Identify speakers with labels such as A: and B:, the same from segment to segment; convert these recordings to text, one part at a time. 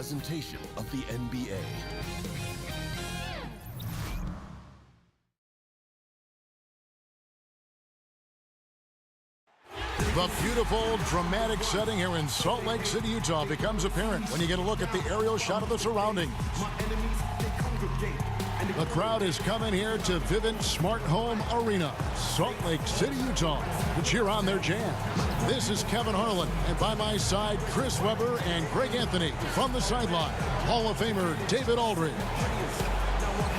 A: presentation of the NBA.
B: The beautiful, dramatic setting here in Salt Lake City, Utah becomes apparent when you get a look at the aerial shot of the surroundings. The crowd is coming here to Vivint Smart Home Arena, Salt Lake City, Utah, to cheer on their jam. This is Kevin Harlan, and by my side, Chris Webber and Greg Anthony. From the sideline, Hall of Famer David Aldridge.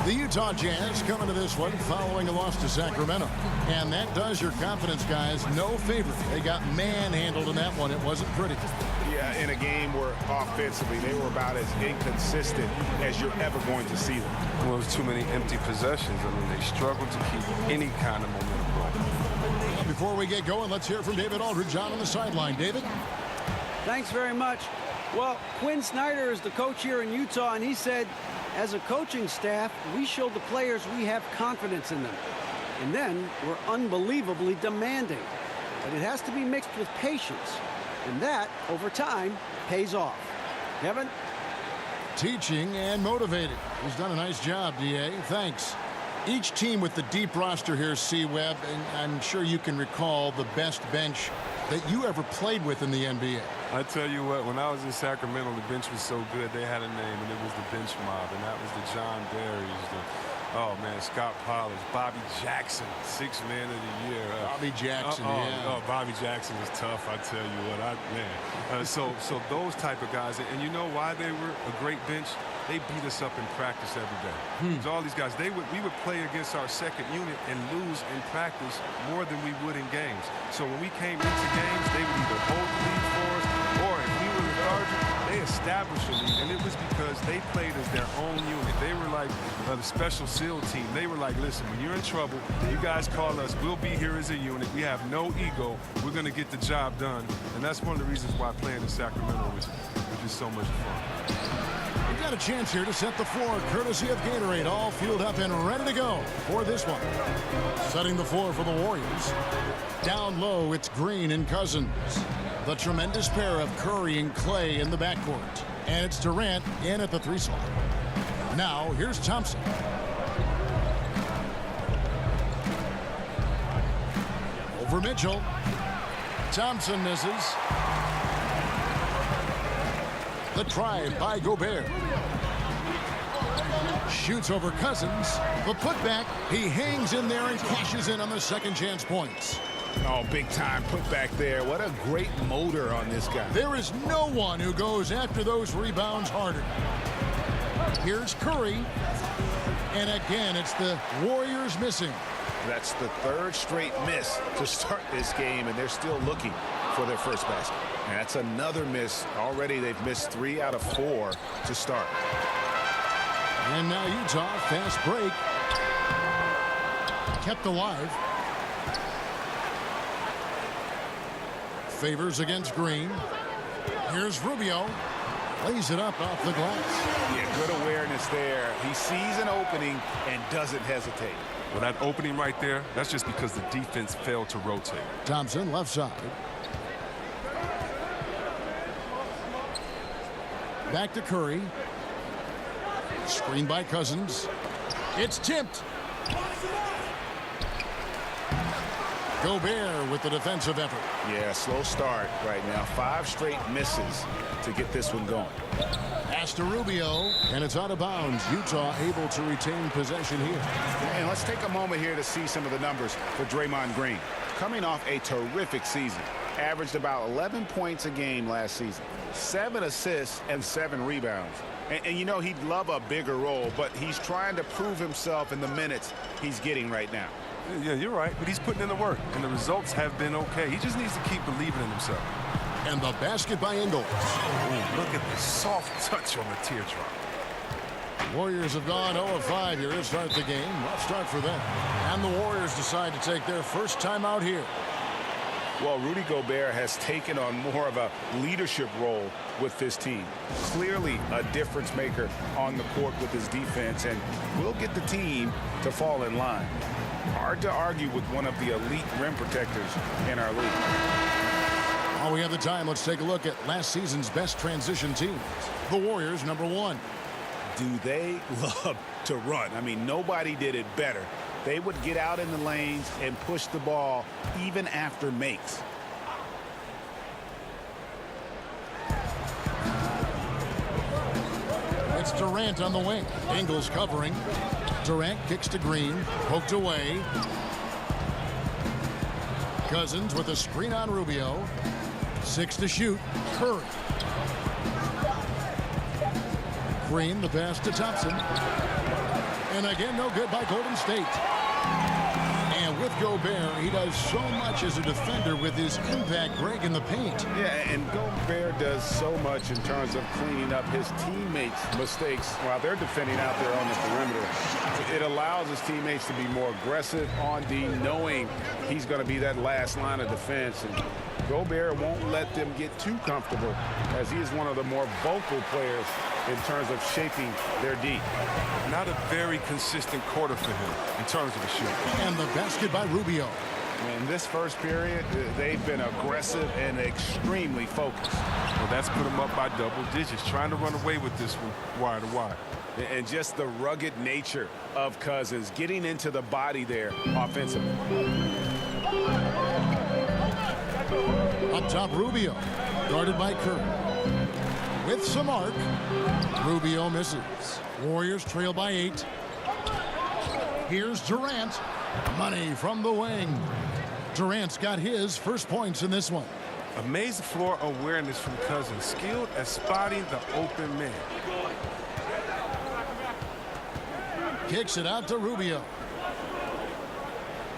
B: The Utah Jazz coming to this one following a loss to Sacramento. And that does your confidence guys no favor. They got manhandled in that one. It wasn't pretty.
C: Yeah, in a game where offensively they were about as inconsistent as you're ever going to see them.
D: Well, there's too many empty possessions. I mean, they struggled to keep any kind of momentum going.
B: Before we get going, let's hear from David Aldridge on the sideline. David?
E: Thanks very much. Well, Quinn Snyder is the coach here in Utah, and he said, as a coaching staff, we showed the players we have confidence in them. And then we're unbelievably demanding. But it has to be mixed with patience. And that, over time, pays off. Kevin?
B: Teaching and motivated. He's done a nice job, D.A. Thanks. Each team with the deep roster here, C-Web, and I'm sure you can recall the best bench that you ever played with in the NBA.
D: I tell you what, when I was in Sacramento, the bench was so good, they had a name, and it was the bench mob, and that was the John Barrys, oh, man, Scott Pollard, Bobby Jackson, sixth man of the year.
B: Bobby Jackson, yeah.
D: Oh, Bobby Jackson was tough, I tell you what, man. So those type of guys, and you know why they were a great bench? They beat us up in practice every day. So all these guys, we would play against our second unit and lose in practice more than we would in games. So when we came into games, they would either hold the lead for us, or if we were lethargic, they established a lead, and it was because they played as their own unit. They were like the special SEAL team. They were like, listen, when you're in trouble, you guys call us. We'll be here as a unit. We have no ego. We're going to get the job done, and that's one of the reasons why playing in Sacramento was just so much fun.
B: We've got a chance here to set the floor, courtesy of Gatorade, all fueled up and ready to go for this one. Setting the floor for the Warriors. Down low, it's Green and Cousins. The tremendous pair of Curry and Clay in the backcourt. And it's Durant in at the 3 slot. Now, here's Thompson. Over Mitchell. Thompson misses. The try by Gobert. Shoots over Cousins. The putback. He hangs in there and cashes in on the second chance points.
C: Oh, big time putback there. What a great motor on this guy.
B: There is no one who goes after those rebounds harder. Here's Curry. And again, it's the Warriors missing.
C: That's the third straight miss to start this game, and they're still looking for their first basket. And that's another miss. Already they've missed 3 out of 4 to start.
B: And now Utah, fast break. Kept alive. Favors against Green. Here's Rubio. Lays it up off the glass.
C: Yeah, good awareness there. He sees an opening and doesn't hesitate.
D: Well, that opening right there, that's just because the defense failed to rotate.
B: Thompson, left side. Back to Curry. Screen by Cousins. It's tipped. Gobert with the defensive effort.
C: Yeah, slow start right now. 5 straight misses to get this one going.
B: Pass to Rubio, and it's out of bounds. Utah able to retain possession here.
C: And let's take a moment here to see some of the numbers for Draymond Green. Coming off a terrific season. Averaged about 11 points a game last season. 7 assists and 7 rebounds. And you know, he'd love a bigger role, but he's trying to prove himself in the minutes he's getting right now.
D: Yeah, you're right, but he's putting in the work, and the results have been okay. He just needs to keep believing in himself.
B: And the basket by Ingles.
D: Oh, look at the soft touch on the teardrop.
B: Warriors have gone 0 of 5 here to start the game. Rough start for them. And the Warriors decide to take their first time out here.
C: Well, Rudy Gobert has taken on more of a leadership role with this team. Clearly a difference maker on the court with his defense, and will get the team to fall in line. Hard to argue with one of the elite rim protectors in our league.
B: While we have the time, let's take a look at last season's best transition teams. The Warriors, #1.
C: Do they love to run? I mean, nobody did it better. They would get out in the lanes and push the ball even after makes.
B: It's Durant on the wing. Ingles covering. Durant kicks to Green. Poked away. Cousins with a screen on Rubio. 6 to shoot. Curry. Green, the pass to Thompson. And again, no good by Golden State. And with Gobert, he does so much as a defender with his impact, Greg, in the paint.
C: Yeah, and Gobert does so much in terms of cleaning up his teammates' mistakes while they're defending out there on the perimeter. It allows his teammates to be more aggressive on D, knowing he's going to be that last line of defense. And Gobert won't let them get too comfortable, as he is one of the more vocal players in terms of shaping their D.
D: Not a very consistent quarter for him in terms of the shooting.
B: And the basket by Rubio.
C: In this first period, they've been aggressive and extremely focused.
D: Well, that's put them up by double digits, trying to run away with this one wire to wire.
C: And just the rugged nature of Cousins, getting into the body there offensively.
B: Up top, Rubio. Guarded by Curry. With some arc. Rubio misses. Warriors trail by 8. Here's Durant. Money from the wing. Durant's got his first points in this one.
D: Amazing floor awareness from Cousins, skilled at spotting the open man.
B: Kicks it out to Rubio.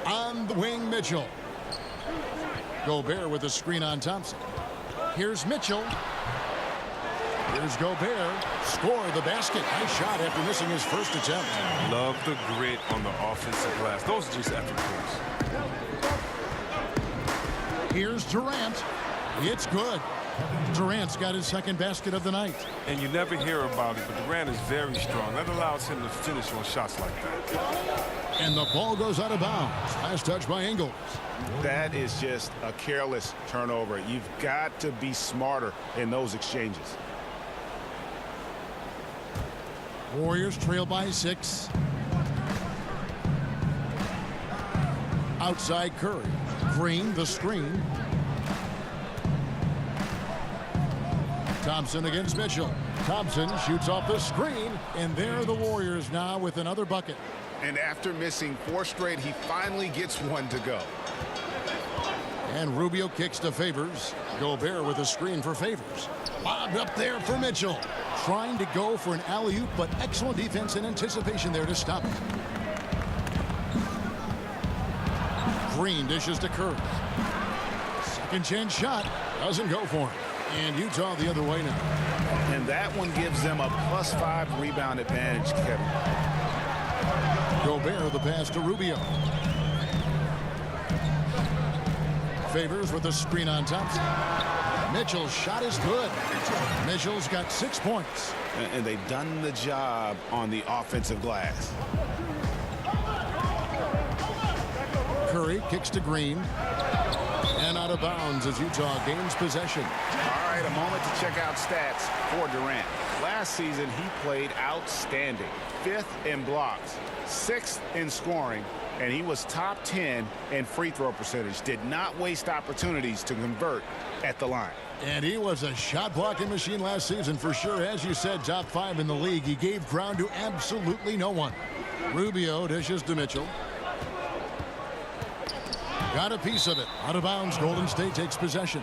B: On the wing, Mitchell. Gobert with a screen on Thompson. Here's Mitchell. Here's Gobert. Score the basket. Nice shot after missing his first attempt.
D: Love the grit on the offensive glass. Those are just effort plays.
B: Here's Durant. It's good. Durant's got his second basket of the night.
D: And you never hear about it, but Durant is very strong. That allows him to finish on shots like that.
B: And the ball goes out of bounds. Last touch by Ingles.
C: That is just a careless turnover. You've got to be smarter in those exchanges.
B: Warriors trail by 6. Outside Curry. Green, the screen. Thompson against Mitchell. Thompson shoots off the screen, and there are the Warriors now with another bucket.
C: And after missing 4 straight, he finally gets one to go.
B: And Rubio kicks to Favors. Gobert with a screen for Favors. Lobbed up there for Mitchell. Trying to go for an alley-oop, but excellent defense and anticipation there to stop it. Green dishes to Curry. Second chance shot. Doesn't go for him. And Utah the other way now.
C: And that one gives them a +5 rebound advantage, Kevin.
B: Gobert the pass to Rubio. Favors with a screen on Thompson. Mitchell's shot is good. Mitchell's got 6 points.
C: And they've done the job on the offensive glass.
B: Curry kicks to Green. And out of bounds as Utah gains possession.
C: All right, a moment to check out stats for Durant. Last season, he played outstanding. 5th in blocks, 6th in scoring, and he was top 10 in free throw percentage. Did not waste opportunities to convert at the line.
B: And he was a shot blocking machine last season for sure. As you said, top 5 in the league. He gave ground to absolutely no one. Rubio dishes to Mitchell. Got a piece of it. Out of bounds. Golden State takes possession.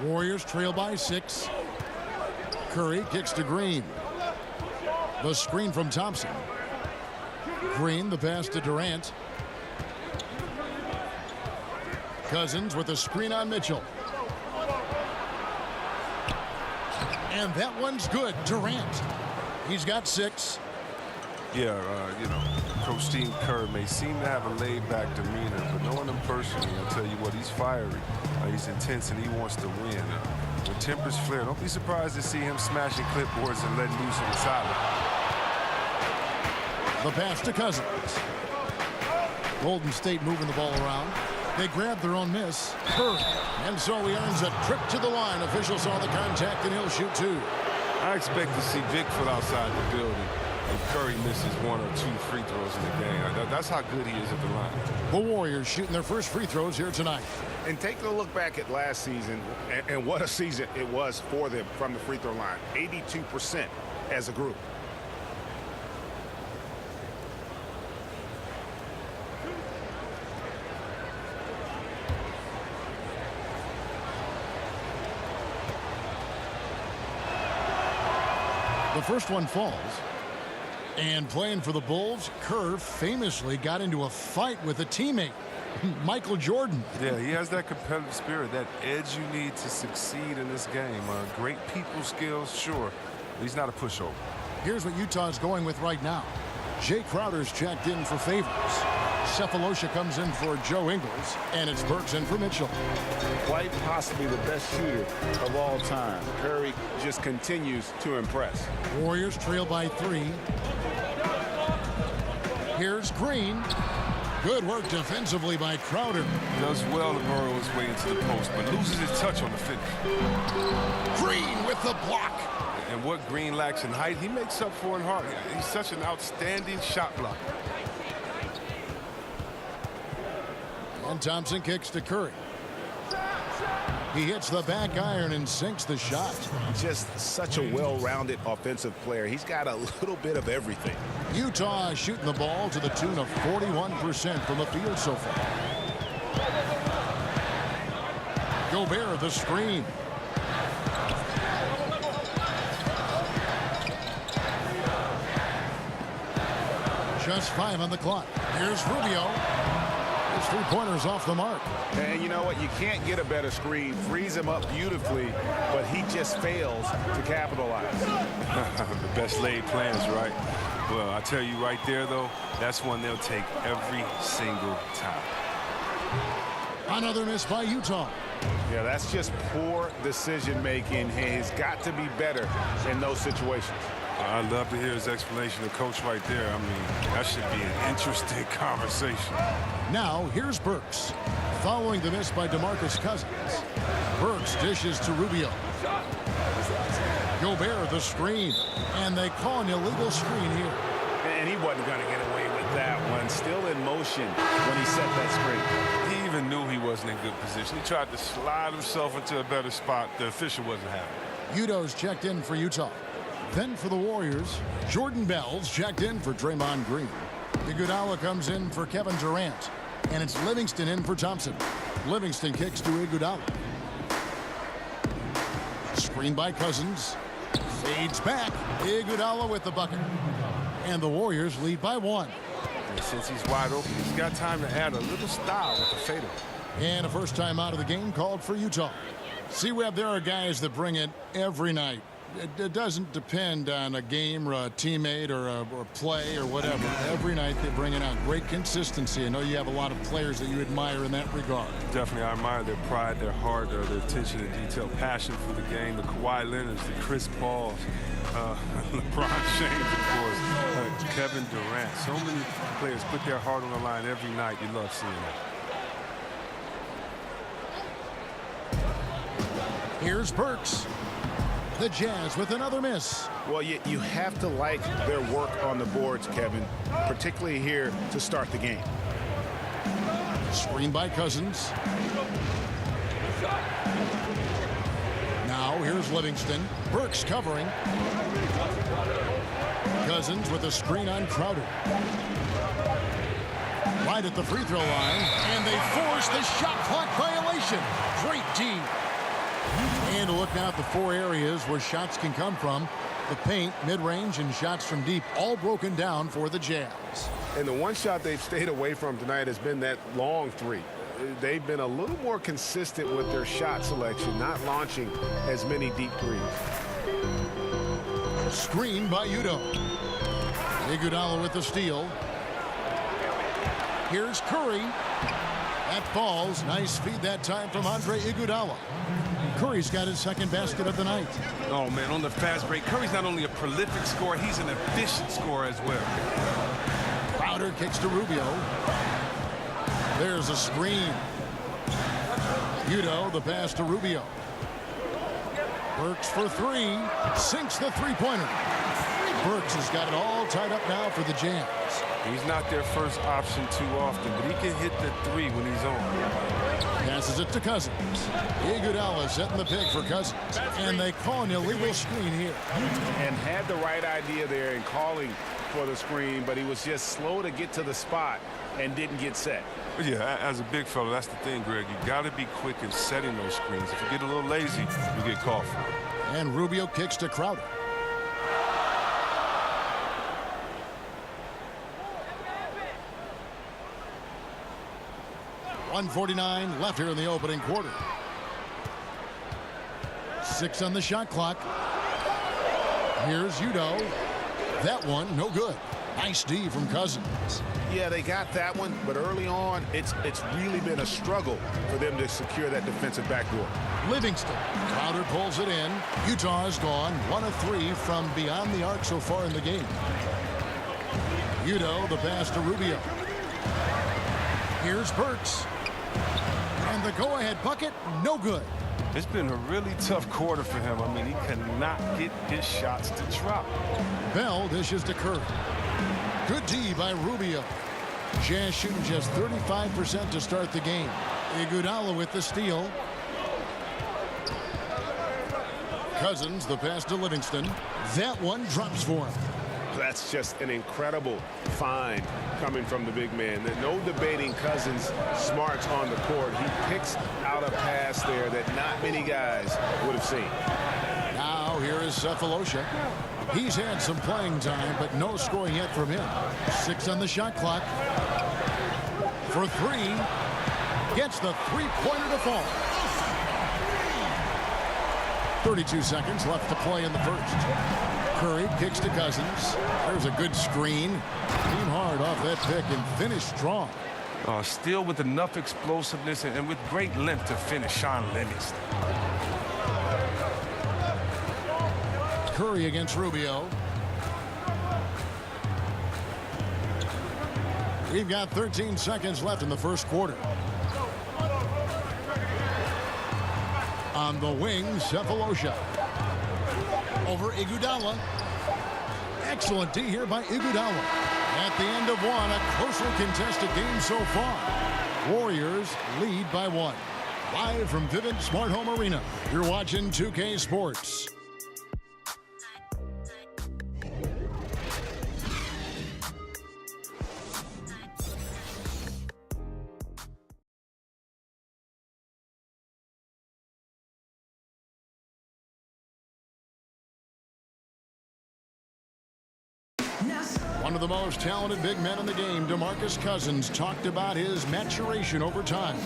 B: Warriors trail by 6. Curry kicks to Green. The screen from Thompson. Green, the pass to Durant. Cousins with a screen on Mitchell. And that one's good. Durant. He's got 6.
D: Yeah, you know, Coach Steve Kerr may seem to have a laid-back demeanor, but knowing him personally, I'll tell you what, he's fiery. He's intense, and he wants to win. When tempers flare, don't be surprised to see him smashing clipboards and letting loose on the sideline.
B: The pass to Cousins. Golden State moving the ball around. They grab their own miss. Curry. And so he earns a trip to the line. Officials saw the contact, and he'll shoot two.
D: I expect to see Vic foot outside the building if Curry misses 1 or 2 free throws in the game. That's how good he is at the line.
B: The Warriors shooting their first free throws here tonight.
C: And taking a look back at last season, and what a season it was for them from the free throw line. 82% as a group.
B: The first one falls. And playing for the Bulls, Kerr famously got into a fight with a teammate, Michael Jordan.
D: Yeah, he has that competitive spirit, that edge you need to succeed in this game. Great people skills, sure, but he's not a pushover.
B: Here's what Utah's going with right now. Jay Crowder's checked in for Favors. Cephalosha comes in for Joe Ingles, and it's Burks in for Mitchell.
C: Quite possibly the best shooter of all time. Curry just continues to impress.
B: Warriors trail by 3. Here's Green. Good work defensively by Crowder.
D: Does well to burrow his way into the post, but loses his touch on the finish.
B: Green with the block.
D: And what Green lacks in height, he makes up for in heart. He's such an outstanding shot blocker.
B: And Thompson kicks to Curry. He hits the back iron and sinks the shot.
C: Just such a well-rounded offensive player. He's got a little bit of everything.
B: Utah shooting the ball to the tune of 41% from the field so far. Gobert the screen. Just 5 on the clock. Here's Rubio. His 3-pointers off the mark.
C: And you know what? You can't get a better screen. Frees him up beautifully, but he just fails to capitalize.
D: The best laid plans, right? Well, I tell you right there, though, that's one they'll take every single time.
B: Another miss by Utah.
C: Yeah, that's just poor decision-making. He's got to be better in those situations.
D: I'd love to hear his explanation of Coach right there. I mean, that should be an interesting conversation.
B: Now, here's Burks. Following the miss by DeMarcus Cousins. Burks dishes to Rubio. Gobert the screen. And they call an illegal screen here.
C: And he wasn't going to get away with that one. Still in motion when he set that screen.
D: He even knew he wasn't in good position. He tried to slide himself into a better spot. The official wasn't having it.
B: Udo's checked in for Utah. Then for the Warriors, Jordan Bell's checked in for Draymond Green. Iguodala comes in for Kevin Durant. And it's Livingston in for Thompson. Livingston kicks to Iguodala. Screen by Cousins. Fades back. Iguodala with the bucket. And the Warriors lead by 1.
D: And since he's wide open, he's got time to add a little style with the fadeaway.
B: And a first time out of the game called for Utah. See, Webb, there are guys that bring it every night. It doesn't depend on a game or a teammate or a play or whatever. Every night they bring it out. Great consistency. I know you have a lot of players that you admire in that regard.
D: Definitely, I admire their pride, their heart, their attention to detail, passion for the game. The Kawhi Leonards, the Chris Pauls, LeBron James, of course, Kevin Durant. So many players put their heart on the line every night. You love seeing that.
B: Here's Burks. The Jazz with another miss.
C: Well, you have to like their work on the boards, Kevin, particularly here to start the game.
B: Screen by Cousins. Now here's Livingston. Burks covering. Cousins with a screen on Crowder. Right at the free throw line. And they force the shot clock violation. Great D. And to look now at the 4 areas where shots can come from. The paint, mid-range, and shots from deep, all broken down for the Jazz.
C: And the one shot they've stayed away from tonight has been that long 3. They've been a little more consistent with their shot selection, not launching as many deep threes.
B: Screen by Udo. Iguodala with the steal. Here's Curry. That falls. Nice feed that time from Andre Iguodala. Curry's got his second basket of the night.
D: Oh, man, on the fast break, Curry's not only a prolific scorer, he's an efficient scorer as well.
B: Crowder kicks to Rubio. There's a screen. Udo, the pass to Rubio. Burks for three. Sinks the three-pointer. Burks has got it all tied up now for the Jams.
D: He's not their first option too often, but he can hit the three when he's on.
B: Passes it to Cousins. Iguodala setting the pick for Cousins. And they call an illegal screen here.
C: And had the right idea there in calling for the screen, but he was just slow to get to the spot and didn't get set.
D: Yeah, as a big fella, that's the thing, Greg. You got to be quick in setting those screens. If you get a little lazy, you get caught for it.
B: And Rubio kicks to Crowder. .149 left here in the opening quarter. 6 on the shot clock. Here's Udo. That one, no good. Nice D from Cousins.
C: Yeah, they got that one, but early on, it's really been a struggle for them to secure that defensive backdoor.
B: Livingston. Crowder pulls it in. Utah has gone 1 of 3 from beyond the arc so far in the game. Udo, the pass to Rubio. Here's Burks. And the go-ahead bucket, no good.
D: It's been a really tough quarter for him. I mean, he cannot get his shots to drop.
B: Bell dishes to Curry. Good D by Rubio. Jazz shooting just 35% to start the game. Iguodala with the steal. Cousins, the pass to Livingston. That one drops for him.
C: That's just an incredible find coming from the big man. There's no debating Cousins' smarts on the court. He picks out a pass there that not many guys would have seen.
B: Now here is Cephalosha. He's had some playing time, but no scoring yet from him. 6 on the shot clock. For 3. Gets the three-pointer to fall. 32 seconds left to play in the first. Curry kicks to Cousins. There's a good screen. Came hard off that pick and finished strong.
D: Still with enough explosiveness and with great length to finish Sean Livingston.
B: Curry against Rubio. We've got 13 seconds left in the first quarter. On the wing, Cephalosha. Over Iguodala. Excellent D here by Iguodala. At the end of one, a closely contested game so far. Warriors lead by 1. Live from Vivint Smart Home Arena, you're watching 2K Sports. One of the most talented big men in the game, DeMarcus Cousins, talked about his maturation over time.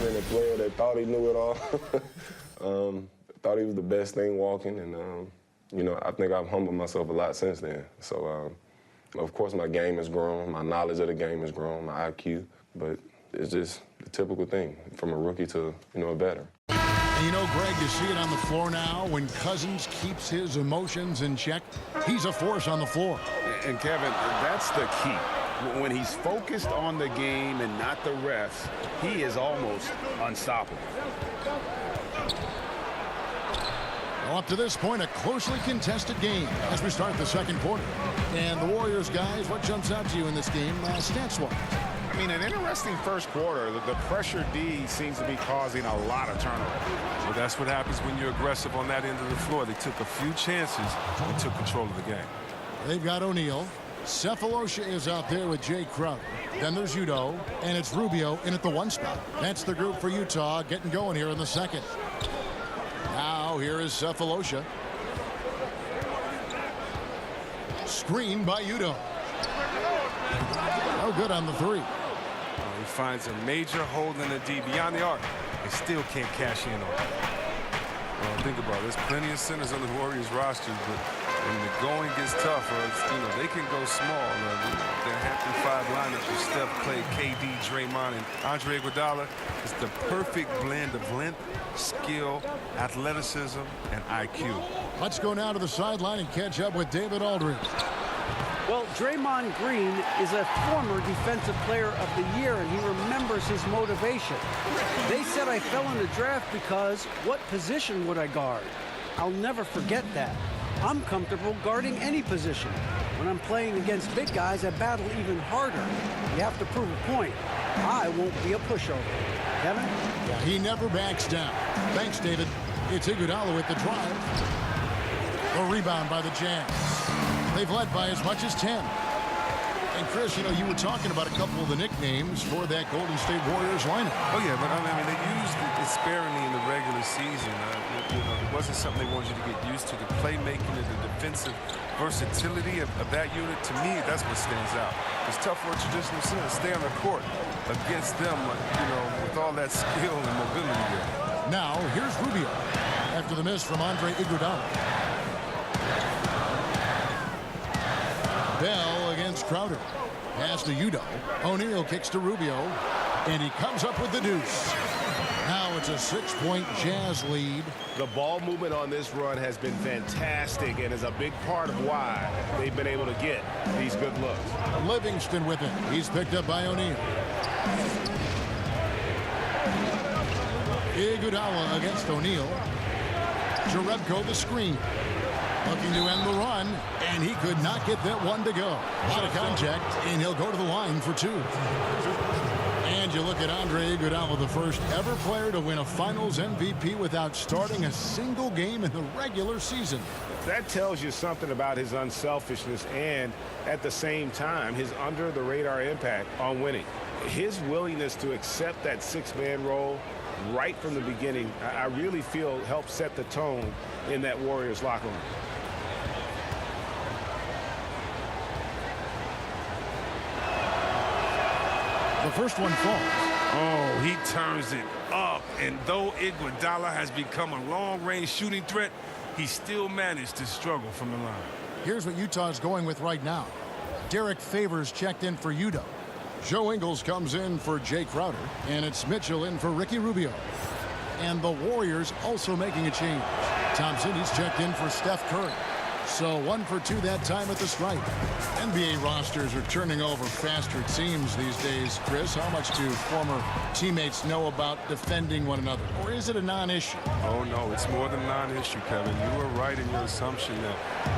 F: Been a player that thought he knew it all. Thought he was the best thing walking, and you know, I think I've humbled myself a lot since then. So, of course, my game has grown, my knowledge of the game has grown, my IQ, but it's just the typical thing from a rookie to, you know, a veteran.
B: And you know, Greg, you see it on the floor now. When Cousins keeps his emotions in check, he's a force on the floor.
C: And Kevin, that's the key. When he's focused on the game and not the refs, he is almost unstoppable.
B: Well, up to this point, a closely contested game as we start the second quarter. And the Warriors, guys, what jumps out to you in this game stats-wise?
C: I mean, an interesting first quarter. The pressure D seems to be causing a lot of turnover.
D: Well, that's what happens when you're aggressive on that end of the floor. They took a few chances and took control of the game.
B: They've got O'Neal. Cephalosha is out there with Jay Crowder. Then there's Udo, and it's Rubio in at the 1 spot. That's the group for Utah getting going here in the second. Now here is Cephalosha. Screen by Udo. No good on the 3.
D: He finds a major hole in the D beyond the arc. They still can't cash in on it. Well, think about it. There's plenty of centers on the Warriors roster, but when the going gets tougher, you know, they can go small. Their Hampton 5 line lineup with Steph, Clay, KD, Draymond, and Andre Iguodala is the perfect blend of length, skill, athleticism, and IQ.
B: Let's go now to the sideline and catch up with David Aldridge.
E: Well, Draymond Green is a former Defensive Player of the Year, and he remembers his motivation. They said I fell in the draft because what position would I guard? I'll never forget that. I'm comfortable guarding any position. When I'm playing against big guys, I battle even harder. You have to prove a point. I won't be a pushover. Kevin?
B: Yeah, he never backs down. Thanks, David. It's Iguodala with the drive. A rebound by the Jazz. They've led by as much as 10. And Chris, you know, you were talking about a couple of the nicknames for that Golden State Warriors lineup.
D: Oh, yeah, but I mean, they used it sparingly in the regular season. You know, it wasn't something they wanted you to get used to. The playmaking and the defensive versatility of that unit, to me, that's what stands out. It's tough for a traditional center to stay on the court against them, you know, with all that skill and mobility there.
B: Now, here's Rubio after the miss from Andre Iguodala. Bell against Crowder. Pass to Udo. O'Neal kicks to Rubio. And he comes up with the deuce. Now it's a 6-point Jazz lead.
C: The ball movement on this run has been fantastic and is a big part of why they've been able to get these good looks.
B: Livingston with it. He's picked up by O'Neal. Iguodala against O'Neal. Jerebko the screen. Looking to end the run, and he could not get that one to go. A lot of contact, and he'll go to the line for 2. And you look at Andre Iguodala, the first ever player to win a Finals MVP without starting a single game in the regular season.
C: That tells you something about his unselfishness and, at the same time, his under-the-radar impact on winning. His willingness to accept that 6-man role right from the beginning, I really feel helped set the tone in that Warriors locker room.
B: The first one falls.
D: Oh, he turns it up. And though Iguodala has become a long-range shooting threat, he still managed to struggle from the line.
B: Here's what Utah's going with right now. Derek Favors checked in for Udo. Joe Ingles comes in for Jay Crowder. And it's Mitchell in for Ricky Rubio. And the Warriors also making a change. Thompson, he's checked in for Steph Curry. So 1 for 2 that time at the stripe. NBA rosters are turning over faster, it seems, these days. Chris, how much do former teammates know about defending one another? Or is it a non-issue?
D: Oh, no, it's more than a non-issue, Kevin. You were right in your assumption that,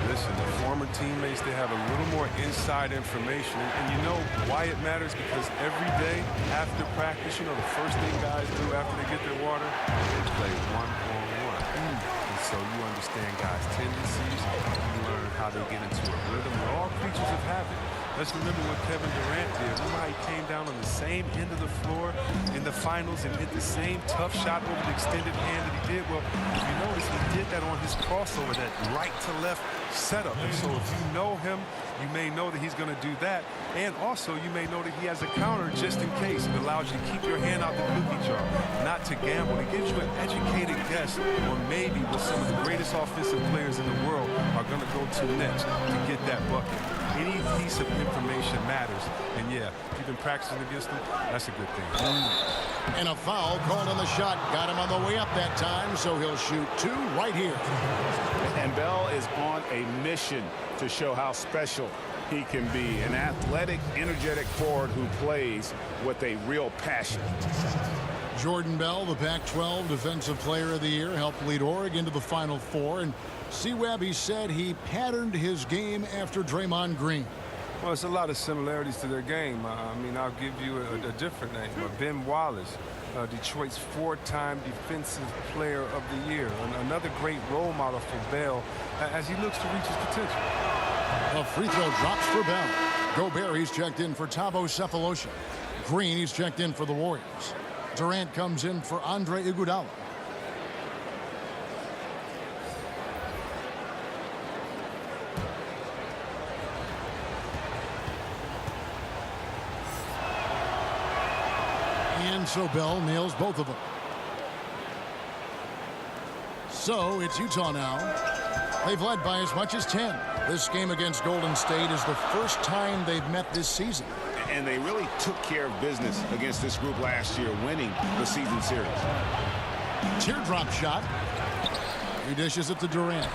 D: listen, the former teammates, they have a little more inside information. And you know why it matters? Because every day after practice, you know, the first thing guys do after they get their water, they play one-on-one. And so you understand guys' tendencies. You learn how they get into a rhythm. We're all creatures of habit. Let's remember what Kevin Durant did. Remember how he came down on the same end of the floor in the finals and hit the same tough shot over the extended hand that he did? Well, if you notice, he did that on his crossover, that right-to-left setup. And so if you know him, you may know that he's going to do that. And also, you may know that he has a counter just in case. It allows you to keep your hand out the cookie jar, not to gamble. It gives you an educated guess on maybe what some of the greatest offensive players in the world are going to go to next to get that bucket. Any piece of information matters. And yeah, if you've been practicing against them, that's a good thing.
B: And a foul called on the shot. Got him on the way up that time, so he'll shoot 2 right here.
C: And Bell is on a mission to show how special he can be. An athletic, energetic forward who plays with a real passion.
B: Jordan Bell, the Pac-12 Defensive Player of the Year, helped lead Oregon to the Final Four. And C-Webb, he said he patterned his game after Draymond Green.
D: Well, it's a lot of similarities to their game. I mean, I'll give you a different name. Ben Wallace, Detroit's 4-time Defensive Player of the Year. Another great role model for Bell as he looks to reach his potential.
B: A free throw drops for Bell. Gobert, he's checked in for Thabo Sefolosha. Green, he's checked in for the Warriors. Durant comes in for Andre Iguodala. And so Bell nails both of them. So it's Utah now. They've led by as much as 10. This game against Golden State is the first time they've met this season.
C: And they really took care of business against this group last year, winning the season series.
B: Teardrop shot. He dishes it to Durant.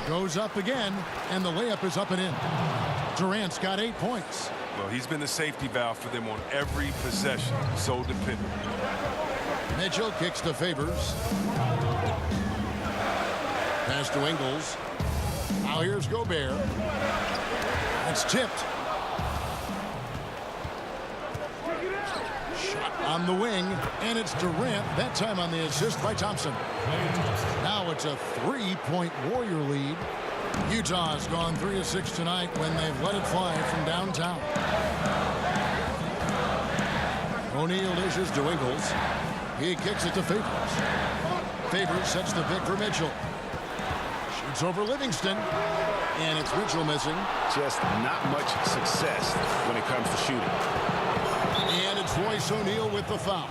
B: Goes up again, and the layup is up and in. Durant's got 8 points.
D: Well, he's been the safety valve for them on every possession. So dependable.
B: Mitchell kicks to Favors. Pass to Ingles. Now here's Gobert. It's tipped. Shot on the wing, and it's Durant, that time on the assist by Thompson. Now it's a 3-point Warrior lead. Utah's gone 3 of 6 tonight when they've let it fly from downtown. O'Neal dishes to Ingles. He kicks it to Favors. Favors sets the pick for Mitchell. Shoots over Livingston. And it's Mitchell missing.
C: Just not much success when it comes to shooting.
B: And it's Royce O'Neal with the foul.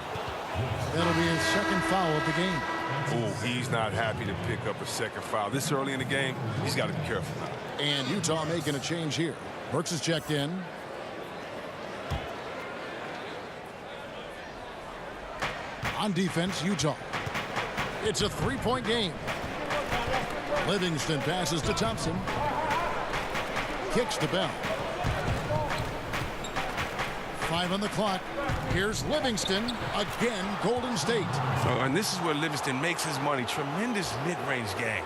B: That'll be his second foul of the game.
D: Oh, he's not happy to pick up a second foul. This early in the game, he's got to be careful.
B: And Utah making a change here. Burks is checked in. On defense, Utah. It's a 3-point game. Livingston passes to Thompson. Kicks to Bell. 5 on the clock. Here's Livingston. Again, Golden State.
D: Oh, and this is where Livingston makes his money. Tremendous mid-range game.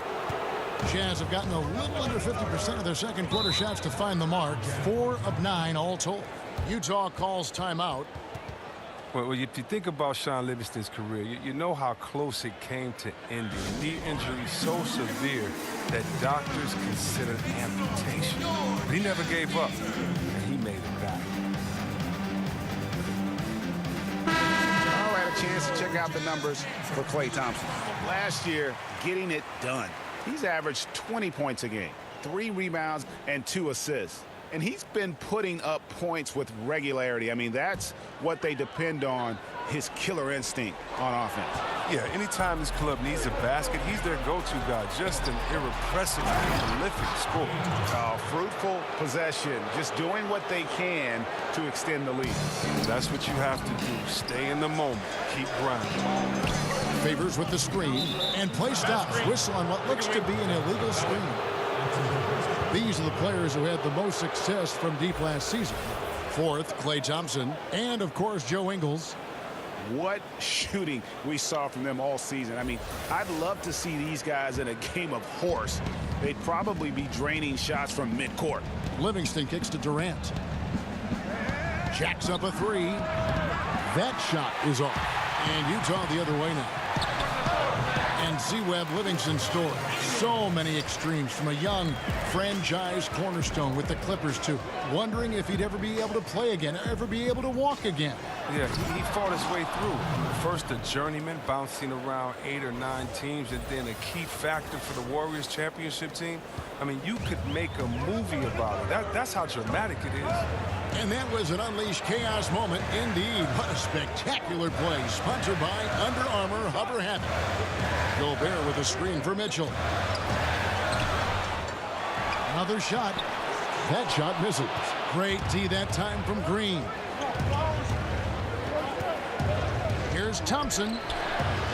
B: Jazz have gotten a little under 50% of their second quarter shots to find the mark. 4 of 9 all told. Utah calls timeout.
D: Well, if you think about Sean Livingston's career, you know how close it came to ending. Knee injury so severe that doctors considered amputation. But he never gave up, and he made it back.
C: All right, a chance to check out the numbers for Klay Thompson. Last year, getting it done. He's averaged 20 points a game, 3 rebounds, and 2 assists. And he's been putting up points with regularity. I mean, that's what they depend on, his killer instinct on offense.
D: Yeah, anytime this club needs a basket, he's their go-to guy. Just an irrepressible, prolific scorer.
C: Fruitful possession, just doing what they can to extend the lead.
D: That's what you have to do. Stay in the moment. Keep grinding.
B: Favors with the screen and play stops. Whistle on what looks to be an illegal screen. These are the players who had the most success from deep last season. Fourth, Klay Thompson, and of course Joe Ingles.
C: What shooting we saw from them all season. I mean, I'd love to see these guys in a game of horse. They'd probably be draining shots from midcourt.
B: Livingston kicks to Durant. Jacks up a 3. That shot is off. And Utah the other way now. And Z-Web Livingston's story. So many extremes from a young franchise cornerstone with the Clippers to wondering if he'd ever be able to play again, ever be able to walk again.
D: Yeah, he fought his way through. First a journeyman bouncing around 8 or 9 teams, and then a key factor for the Warriors championship team. I mean, you could make a movie about it. That's how dramatic it is.
B: And that was an unleashed chaos moment indeed. What a spectacular play. Sponsored by Under Armour Hover Habit. Gobert with a screen for Mitchell. Another shot. That shot misses. Great D that time from Green. Here's Thompson.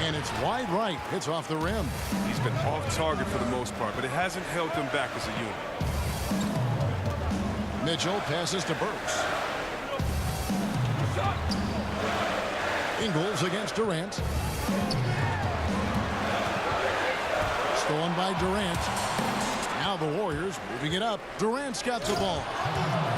B: And it's wide right. Hits off the rim.
D: He's been off target for the most part, but it hasn't held them back as a unit.
B: Mitchell passes to Burks. Ingles against Durant. Stolen by Durant. Now the Warriors moving it up. Durant's got the ball.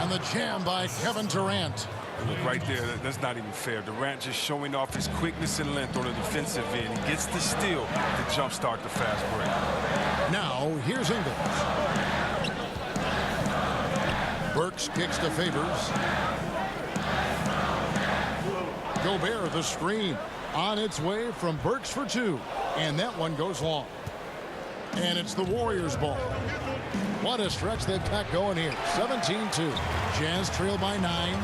B: And the jam by Kevin Durant.
D: Look, right there, that's not even fair. Durant just showing off his quickness and length on the defensive end. He gets the steal to jumpstart the fast break.
B: Now, here's Ingles. Burks kicks to Favors. Gobert the screen. On its way from Burks for 2. And that one goes long. And it's the Warriors' ball. What a stretch they've got going here. 17-2. Jazz trail by 9.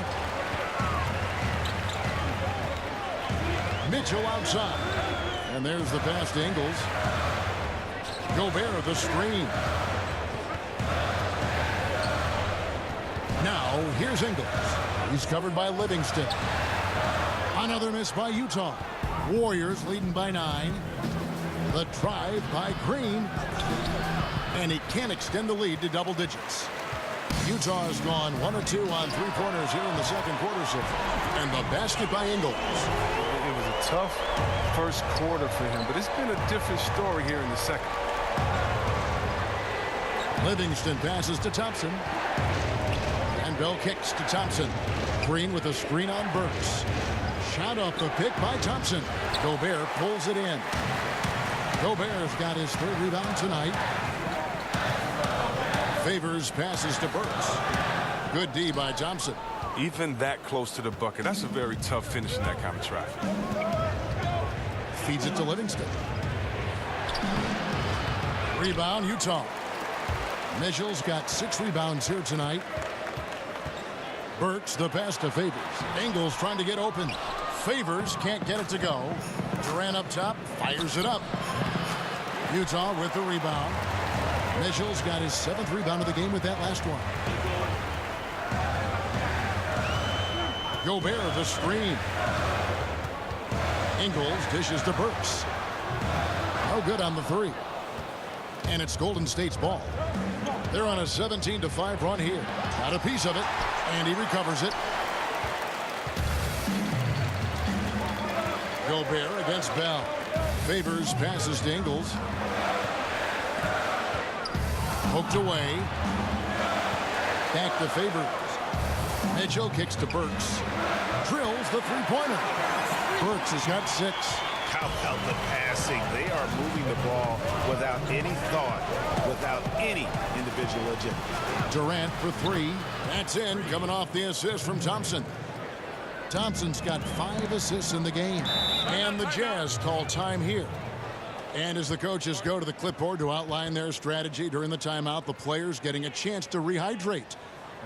B: Mitchell outside. And there's the pass to Ingles. Gobert the screen. Now here's Ingles. He's covered by Livingston. Another miss by Utah. Warriors leading by 9. The drive by Green. And he can't extend the lead to double digits. Utah has gone 1 of 2 on three-pointers here in the second quarter so far. And the basket by Ingles.
D: It was a tough first quarter for him, but it's been a different story here in the second.
B: Livingston passes to Thompson. And Bell kicks to Thompson. Green with a screen on Burks. Shot off the pick by Thompson. Gobert pulls it in. Gobert's got his 3rd rebound tonight. Favors passes to Burks. Good D by Thompson.
D: Even that close to the bucket, that's a very tough finish in that kind of traffic.
B: Feeds it to Livingston. Rebound, Utah. Mitchell's got 6 rebounds here tonight. Burks the pass to Favors. Ingles trying to get open. Favors can't get it to go. Durant up top, fires it up. Utah with the rebound. Mitchell's got his 7th rebound of the game with that last one. Gobert the screen. Ingles dishes to Burks. No good on the 3. And it's Golden State's ball. They're on a 17-5 run here. Got a piece of it, and he recovers it. Gobert against Bell. Favors passes to Ingles. Poked away. Back to Favors. Mitchell kicks to Burks. Drills the three-pointer. Burks has got 6.
C: How about the passing? They are moving the ball without any thought, without any individual agenda.
B: Durant for 3. That's in, coming off the assist from Thompson. Thompson's got 5 assists in the game. And the Jazz call time here. And as the coaches go to the clipboard to outline their strategy during the timeout, the players getting a chance to rehydrate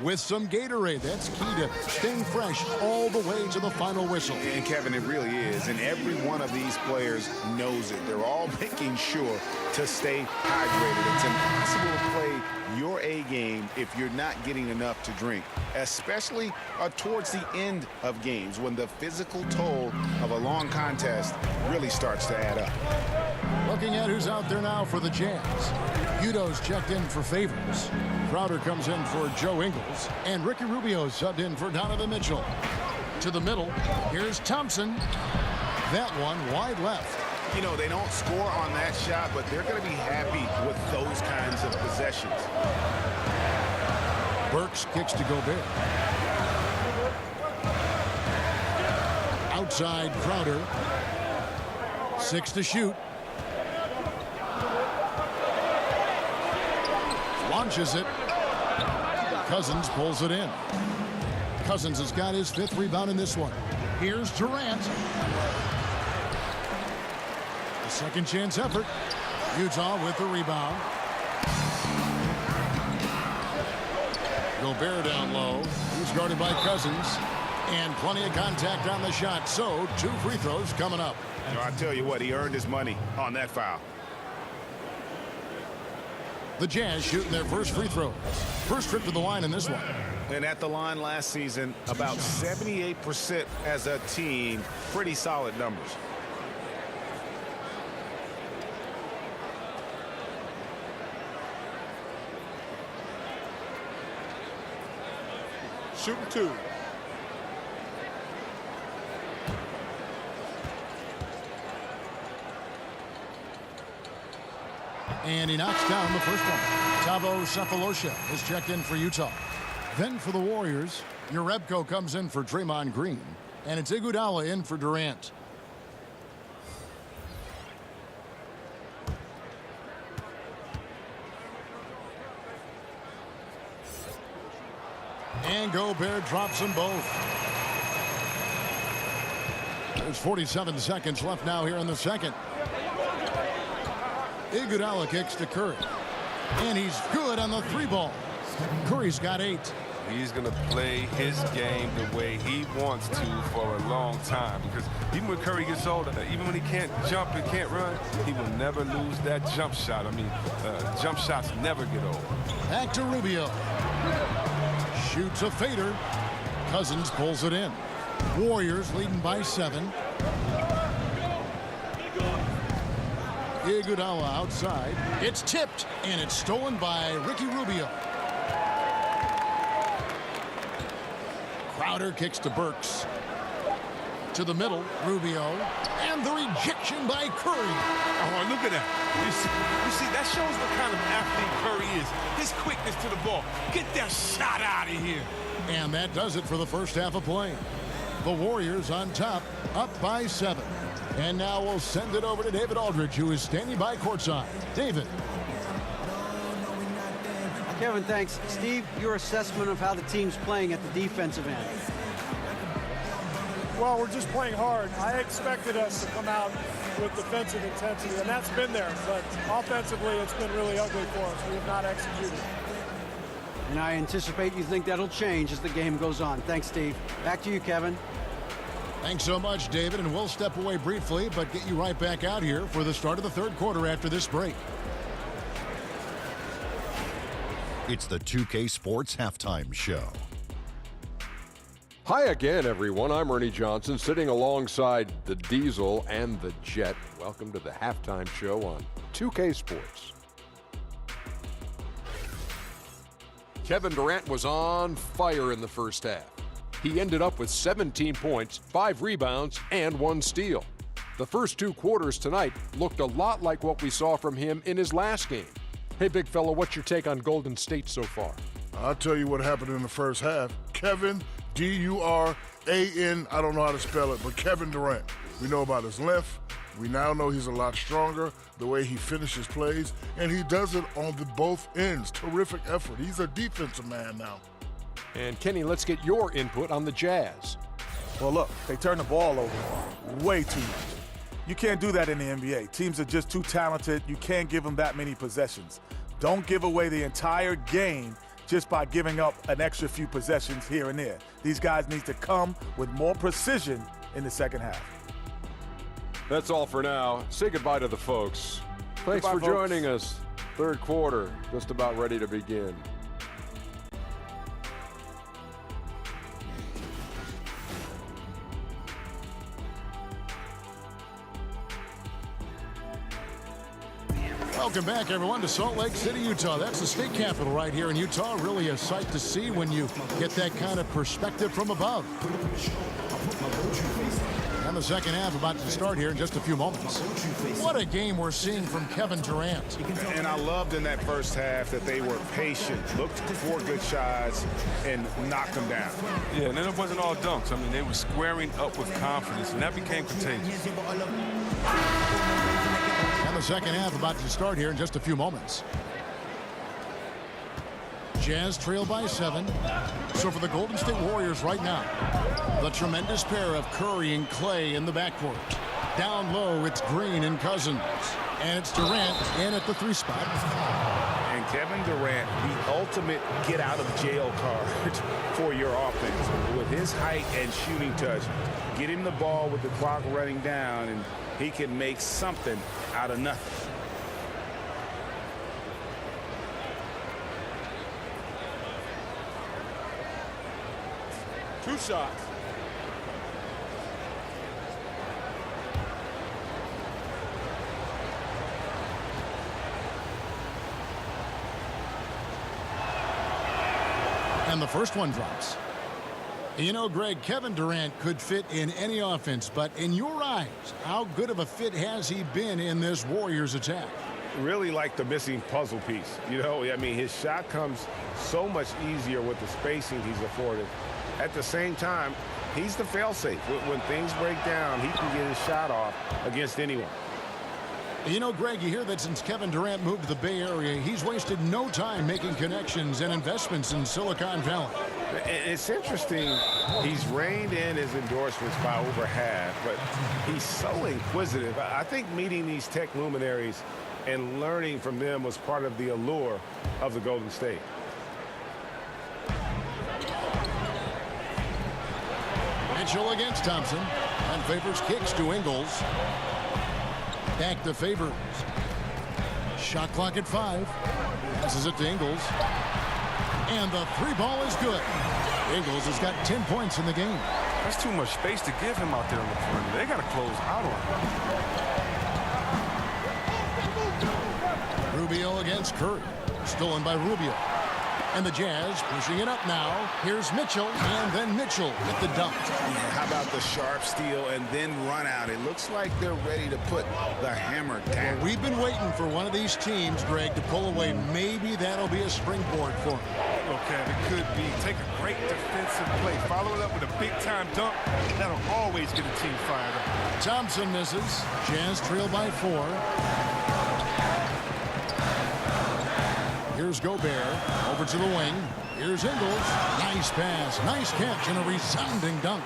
B: with some Gatorade. That's key to staying fresh all the way to the final whistle.
C: And Kevin, it really is. And every one of these players knows it. They're all making sure to stay hydrated. It's impossible to play your A game if you're not getting enough to drink, especially towards the end of games when the physical toll of a long contest really starts to add up.
B: Looking at who's out there now for the Jazz. Udo's checked in for Favors. Crowder comes in for Joe Ingles. And Ricky Rubio subbed in for Donovan Mitchell. To the middle, here's Thompson. That one wide left.
C: You know, they don't score on that shot, but they're going to be happy with those kinds of possessions.
B: Burks kicks to Gobert. Outside Crowder. 6 to shoot. Launches it. Cousins pulls it in. Cousins has got his 5th rebound in this one. Here's Durant. A second chance effort. Utah with the rebound. Gobert down low. He's guarded by Cousins. And plenty of contact on the shot. So 2 free throws coming up.
C: I tell you what, he earned his money on that foul.
B: The Jazz shooting their first free throws. First trip to the line in this one.
C: And at the line last season, about 78% as a team. Pretty solid numbers.
B: Shooting 2. And he knocks down the first one. Tavo Cephalosha is checked in for Utah. Then for the Warriors, Jerebko comes in for Draymond Green. And it's Iguodala in for Durant. And Gobert drops them both. There's 47 seconds left now here in the second. Iguodala kicks to Curry. And he's good on the 3-ball. Curry's got 8.
D: He's going to play his game the way he wants to for a long time. Because even when Curry gets older, even when he can't jump and can't run, he will never lose that jump shot. I mean, jump shots never get old.
B: Back to Rubio. Shoots a fader. Cousins pulls it in. Warriors leading by 7. Iguodala outside. It's tipped, and it's stolen by Ricky Rubio. Crowder kicks to Burks. To the middle, Rubio. And the rejection by Curry.
D: Oh, look at that. You see, that shows what kind of athlete Curry is. His quickness to the ball. Get that shot out of here.
B: And that does it for the first half of play. The Warriors on top, up by 7. And now we'll send it over to David Aldridge, who is standing by courtside. David.
E: Kevin, thanks. Steve, your assessment of how the team's playing at the defensive end.
G: Well, we're just playing hard. I expected us to come out with defensive intensity, and that's been there. But offensively, it's been really ugly for us. We have not executed.
E: And I anticipate you think that'll change as the game goes on. Thanks, Steve. Back to you, Kevin.
B: Thanks so much, David, and we'll step away briefly, but get you right back out here for the start of the third quarter after this break.
H: It's the 2K Sports Halftime Show.
I: Hi again, everyone. I'm Ernie Johnson, sitting alongside the Diesel and the Jet. Welcome to the Halftime Show on 2K Sports. Kevin Durant was on fire in the first half. He ended up with 17 points, 5 rebounds, and 1 steal. The first 2 quarters tonight looked a lot like what we saw from him in his last game. Hey, big fella, what's your take on Golden State so far?
J: I'll tell you what happened in the first half. Kevin, D-U-R-A-N, I don't know how to spell it, but Kevin Durant. We know about his length. We now know he's a lot stronger, the way he finishes plays, and he does it on both ends. Terrific effort. He's a defensive man now.
I: And Kenny, let's get your input on the Jazz.
K: Well, look, they turn the ball over way too much. You can't do that in the NBA. Teams are just too talented. You can't give them that many possessions. Don't give away the entire game just by giving up an extra few possessions here and there. These guys need to come with more precision in the second half.
I: That's all for now. Say goodbye to the folks. Thanks
K: Goodbye,
I: for
K: folks.
I: joining us. Third quarter, just about ready to begin.
B: Welcome back, everyone, to Salt Lake City, Utah. That's the state capital right here in Utah. Really a sight to see when you get that kind of perspective from above. And the second half about to start here in just a few moments. What a game we're seeing from Kevin Durant.
C: And I loved in that first half that they were patient, looked for good shots, and knocked them down.
D: Yeah, and then it wasn't all dunks. I mean, they were squaring up with confidence, and that became contagious.
B: And the second half about to start here in just a few moments. Jazz trail by 7. So for the Golden State Warriors right now, the tremendous pair of Curry and Clay in the backcourt. Down low, it's Green and Cousins. And it's Durant in at the 3 spot.
C: And Kevin Durant, the ultimate get-out-of-jail card for your offense. With his height and shooting touch, get him the ball with the clock running down, and he can make something out of nothing.
K: Two shots.
B: And the first one drops. You know, Greg, Kevin Durant could fit in any offense, but in your eyes, how good of a fit has he been in this Warriors attack?
C: Really like the missing puzzle piece. You know, I mean, his shot comes so much easier with the spacing he's afforded. At the same time, he's the fail-safe. When things break down, he can get his shot off against anyone.
B: You know, Greg, you hear that since Kevin Durant moved to the Bay Area, he's wasted no time making connections and investments in Silicon Valley.
C: It's interesting. He's reined in his endorsements by over half, but he's so inquisitive. I think meeting these tech luminaries and learning from them was part of the allure of the Golden State.
B: Mitchell against Thompson, and Favors kicks to Ingles. Back to Favors. Shot clock at 5. Passes it to Ingles. And the 3 ball is good. Ingles has got 10 points in the game.
D: That's too much space to give him out there on the perimeter. They got to close out on him.
B: Rubio against Curry. Stolen by Rubio. And the Jazz pushing it up now. Here's Mitchell, and then Mitchell with the dunk.
C: How about the sharp steal and then run out? It looks like they're ready to put the hammer down.
B: Well, we've been waiting for one of these teams, Greg, to pull away. Maybe that'll be a springboard for them.
D: Okay, it could be. Take a great defensive play. Follow it up with a big-time dunk. That'll always get a team fired up.
B: Thompson misses. Jazz trail by 4. Here's Gobert. Over to the wing. Here's Ingles. Nice pass. Nice catch and a resounding dunk.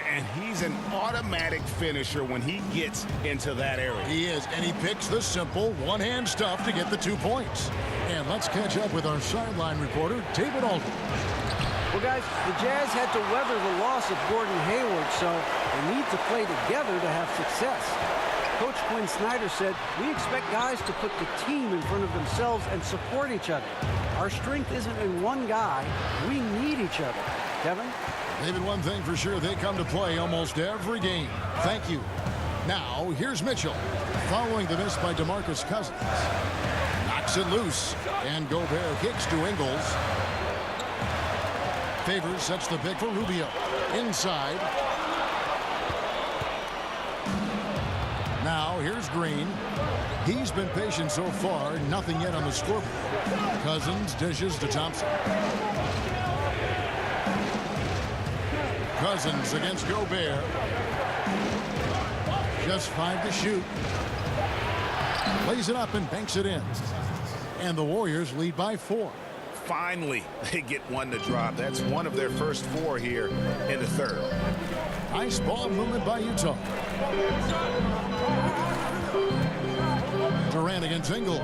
C: And he's an automatic finisher when he gets into that area.
B: He is, and he picks the simple one-hand stuff to get the 2 points. And let's catch up with our sideline reporter, David Alden.
E: Well, guys, the Jazz had to weather the loss of Gordon Hayward, so they need to play together to have success. Coach Quinn Snyder said, we expect guys to put the team in front of themselves and support each other. Our strength isn't in one guy. We need each other. Kevin?
B: David, one thing for sure, they come to play almost every game. Thank you. Now, here's Mitchell. Following the miss by DeMarcus Cousins. Knocks it loose. And Gobert kicks to Ingles. Favors sets the pick for Rubio. Inside. Now, here's Green. He's been patient so far. Nothing yet on the scoreboard. Cousins dishes to Thompson. Cousins against Gobert. Just 5 to shoot. Lays it up and banks it in. And the Warriors lead by 4.
C: Finally, they get one to drop. That's one of their first 4 here in the third.
B: Nice ball movement by Utah. Durant against Ingles.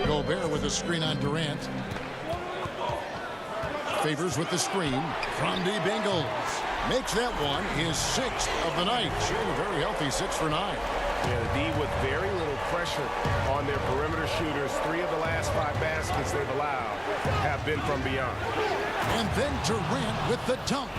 B: Gobert with a screen on Durant. Favors with the screen from deep. Ingles makes that one his 6th of the night. Shooting a very healthy 6 for 9.
C: Yeah, the D with very little pressure on their perimeter shooters. 3 of the last 5 baskets they've allowed have been from beyond.
B: And then Durant with the dunk.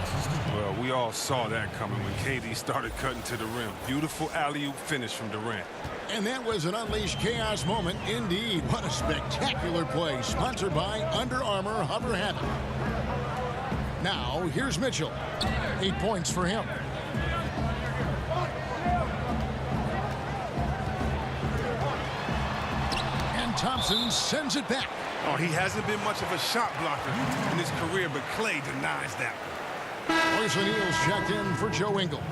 D: Well, we all saw that coming when KD started cutting to the rim. Beautiful alley-oop finish from Durant.
B: And that was an unleashed chaos moment indeed. What a spectacular play. Sponsored by Under Armour Hover Habit. Now, here's Mitchell. 8 points for him. And Thompson sends it back.
D: Oh, he hasn't been much of a shot blocker in his career, but Clay denies that one.
B: Royce O'Neal's checked in for Joe Ingles.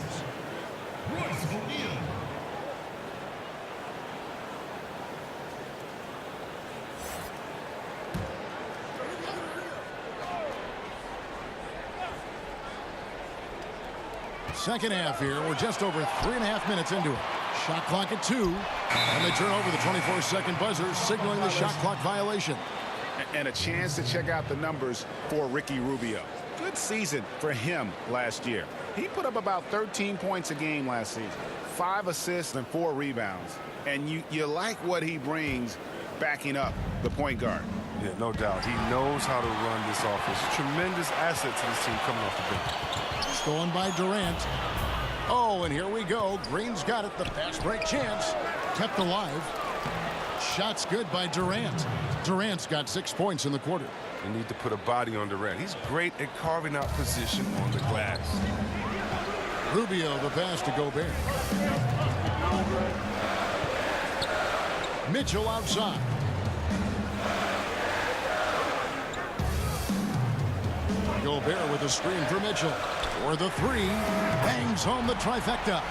B: Second half here. We're just over 3.5 minutes into it. Shot clock at 2. And they turn over the 24-second buzzer, signaling the shot clock violation.
C: And a chance to check out the numbers for Ricky Rubio. Good season for him last year. He put up about 13 points a game last season. 5 assists and 4 rebounds. And you like what he brings backing up the point guard.
D: Yeah, no doubt. He knows how to run this offense. Tremendous asset to this team coming off the bench.
B: Stolen by Durant. Oh, and here we go. Green's got it. The fast break chance. Kept alive. Shots good by Durant. Durant's got 6 points in the quarter.
D: They need to put a body on Durant. He's great at carving out position on the glass.
B: Rubio, the pass to Gobert. Mitchell outside. Gobert with a screen for Mitchell. For the 3. Bangs home the trifecta.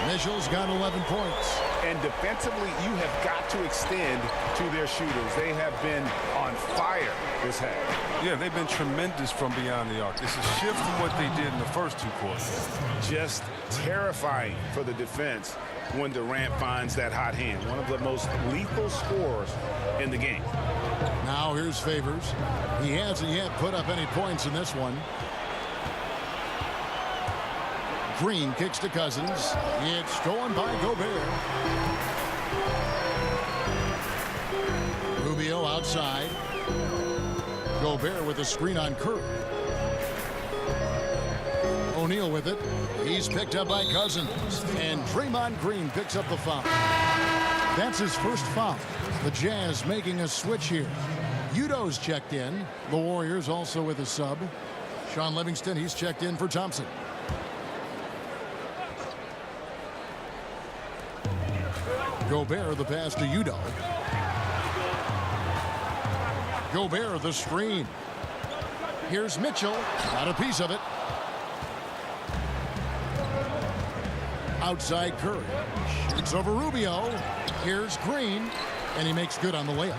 B: Mitchell's got 11 points.
C: And defensively, you have got to extend to their shooters. They have been on fire this half.
D: Yeah, they've been tremendous from beyond the arc. It's a shift from what they did in the first 2 quarters.
C: Just terrifying for the defense when Durant finds that hot hand. One of the most lethal scorers in the game.
B: Now here's Favors. He hasn't yet put up any points in this one. Green kicks to Cousins. It's stolen by Gobert. Rubio outside. Gobert with a screen on Curry. O'Neal with it. He's picked up by Cousins. And Draymond Green picks up the foul. That's his first foul. The Jazz making a switch here. Udo's checked in. The Warriors also with a sub. Sean Livingston, he's checked in for Thompson. Gobert the pass to Udo. Gobert the screen. Here's Mitchell. Got a piece of it. Outside Curry. Shoots over Rubio. Here's Green. And he makes good on the layup.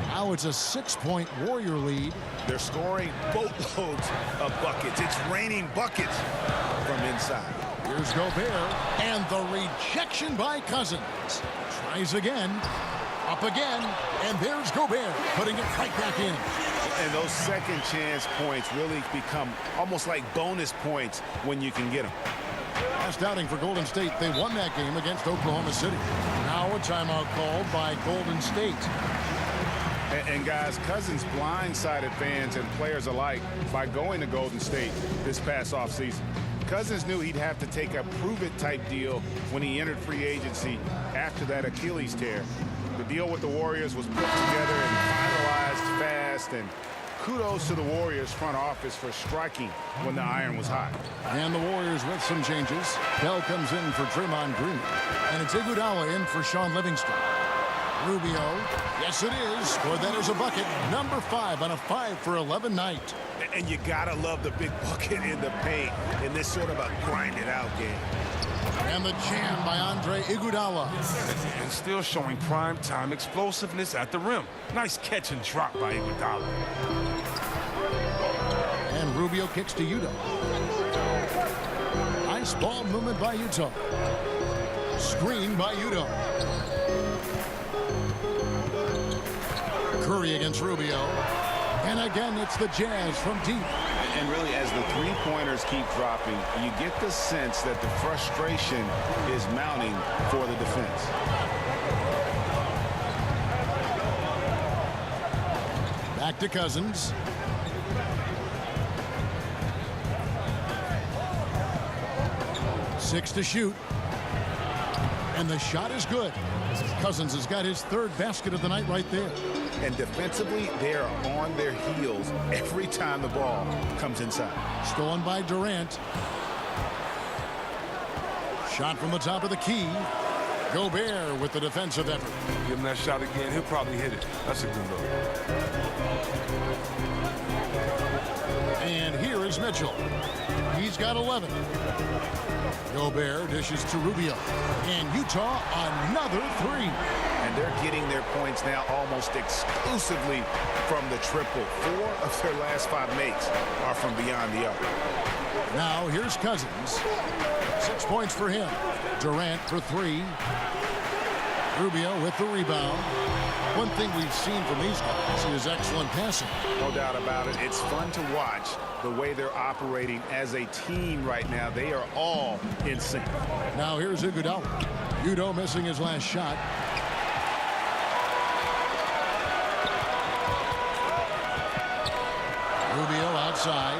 B: Now it's a 6-point Warrior lead.
C: They're scoring boatloads of buckets. It's raining buckets from inside.
B: Here's Gobert. And the rejection by Cousins. Tries again. Up again. And there's Gobert putting it right back in.
C: And those second chance points really become almost like bonus points when you can get them.
B: Last outing for Golden State, they won that game against Oklahoma City. Now a timeout called by Golden State.
C: And guys, Cousins blindsided fans and players alike by going to Golden State this past offseason. Cousins knew he'd have to take a prove-it type deal when he entered free agency after that Achilles tear. The deal with the Warriors was put together and finalized fast, and kudos to the Warriors front office for striking when the iron was hot.
B: And the Warriors with some changes. Bell comes in for Draymond Green. And it's Iguodala in for Sean Livingston. Rubio, yes it is, scored that as a bucket. Number 5 on a 5-for-11 night.
C: And you gotta love the big bucket in the paint in this sort of a grind-it-out game.
B: And the jam by Andre Iguodala.
D: And still showing prime-time explosiveness at the rim. Nice catch and drop by Iguodala.
B: And Rubio kicks to Udo. Nice ball movement by Utah. Screen by Udo. Curry against Rubio. And again, it's the Jazz from deep.
C: And really, as the three-pointers keep dropping, you get the sense that the frustration is mounting for the defense.
B: Back to Cousins. Six to shoot. And the shot is good. Cousins has got his third basket of the night right there.
C: And defensively, they are on their heels every time the ball comes inside.
B: Stolen by Durant. Shot from the top of the key. Gobert with the defensive effort.
D: Give him that shot again. He'll probably hit it. That's a good look.
B: And here is Mitchell. He's got 11. Gobert dishes to Rubio. And Utah another 3.
C: And they're getting their points now almost exclusively from the triple. 4 of their last 5 makes are from beyond the arc.
B: Now here's Cousins. 6 points for him. Durant for 3. Rubio with the rebound. One thing we've seen from these guys is excellent passing.
C: No doubt about it. It's fun to watch the way they're operating as a team right now. They are all in sync.
B: Now here's Iguodala. Udo missing his last shot. Rubio outside.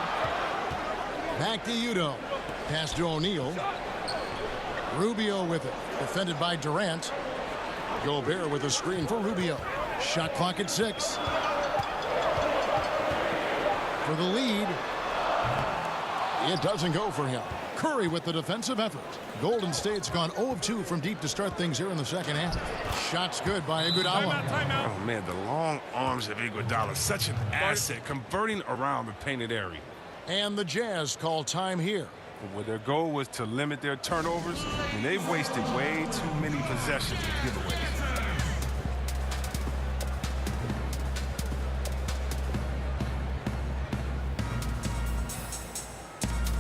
B: Back to Udo. Pass to O'Neal. Rubio with it. Defended by Durant. Gobert with a screen for Rubio. Shot clock at 6. For the lead. It doesn't go for him. Curry with the defensive effort. Golden State's gone 0 of 2 from deep to start things here in the second half. Shots good by Iguodala.
D: Oh, man, the long arms of Iguodala. Such an asset, converting around the painted area.
B: And the Jazz call time here.
D: Where their goal was to limit their turnovers, and they've wasted way too many possessions with giveaways.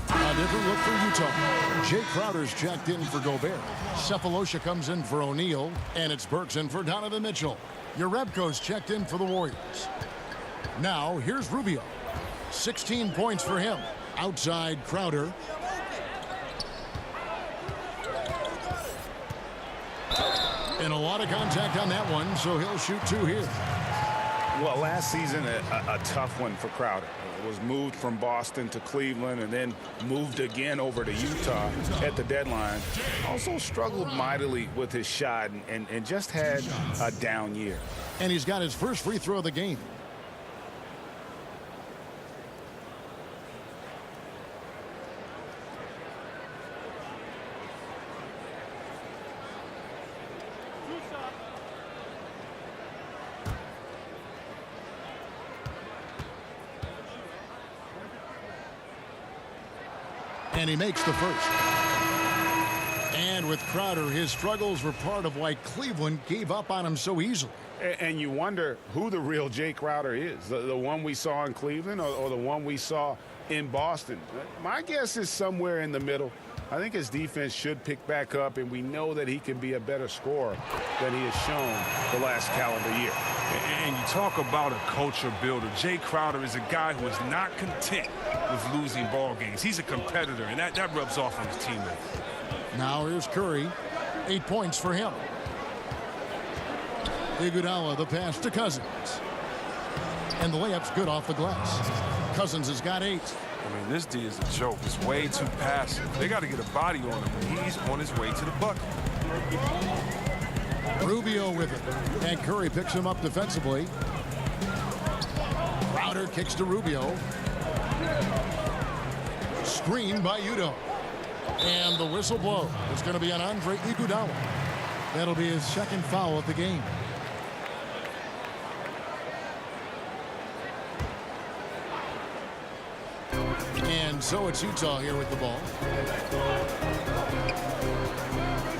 B: A different look for Utah. Jay Crowder's checked in for Gobert. Cephalosha comes in for O'Neal, and it's Burks in for Donovan Mitchell. Jerebko's checked in for the Warriors. Now, here's Rubio. 16 points for him. Outside Crowder. And a lot of contact on that one, so he'll shoot 2 here.
C: Well, last season, a tough one for Crowder. It was moved from Boston to Cleveland and then moved again over to Utah at the deadline. Also struggled mightily with his shot and just had a down year.
B: And he's got his first free throw of the game. And he makes the first. And with Crowder, his struggles were part of why Cleveland gave up on him so easily.
C: And you wonder who the real Jay Crowder is, the one we saw in Cleveland or the one we saw in Boston. My guess is somewhere in the middle. I think his defense should pick back up, and we know that he can be a better scorer than he has shown the last calendar year.
D: And you talk about a culture builder. Jay Crowder is a guy who is not content with losing ball games. He's a competitor, and that rubs off on his teammates.
B: Now here's Curry. 8 points for him. Iguodala, the pass to Cousins. And the layup's good off the glass. Cousins has got 8.
D: I mean, this D is a joke. It's way too passive. They got to get a body on him. He's on his way to the bucket.
B: Rubio with it. And Curry picks him up defensively. Crowder kicks to Rubio. Screen by Udo. And the whistle blows. It's going to be on Andre Iguodala. That'll be his second foul of the game. And so it's Utah here with the ball.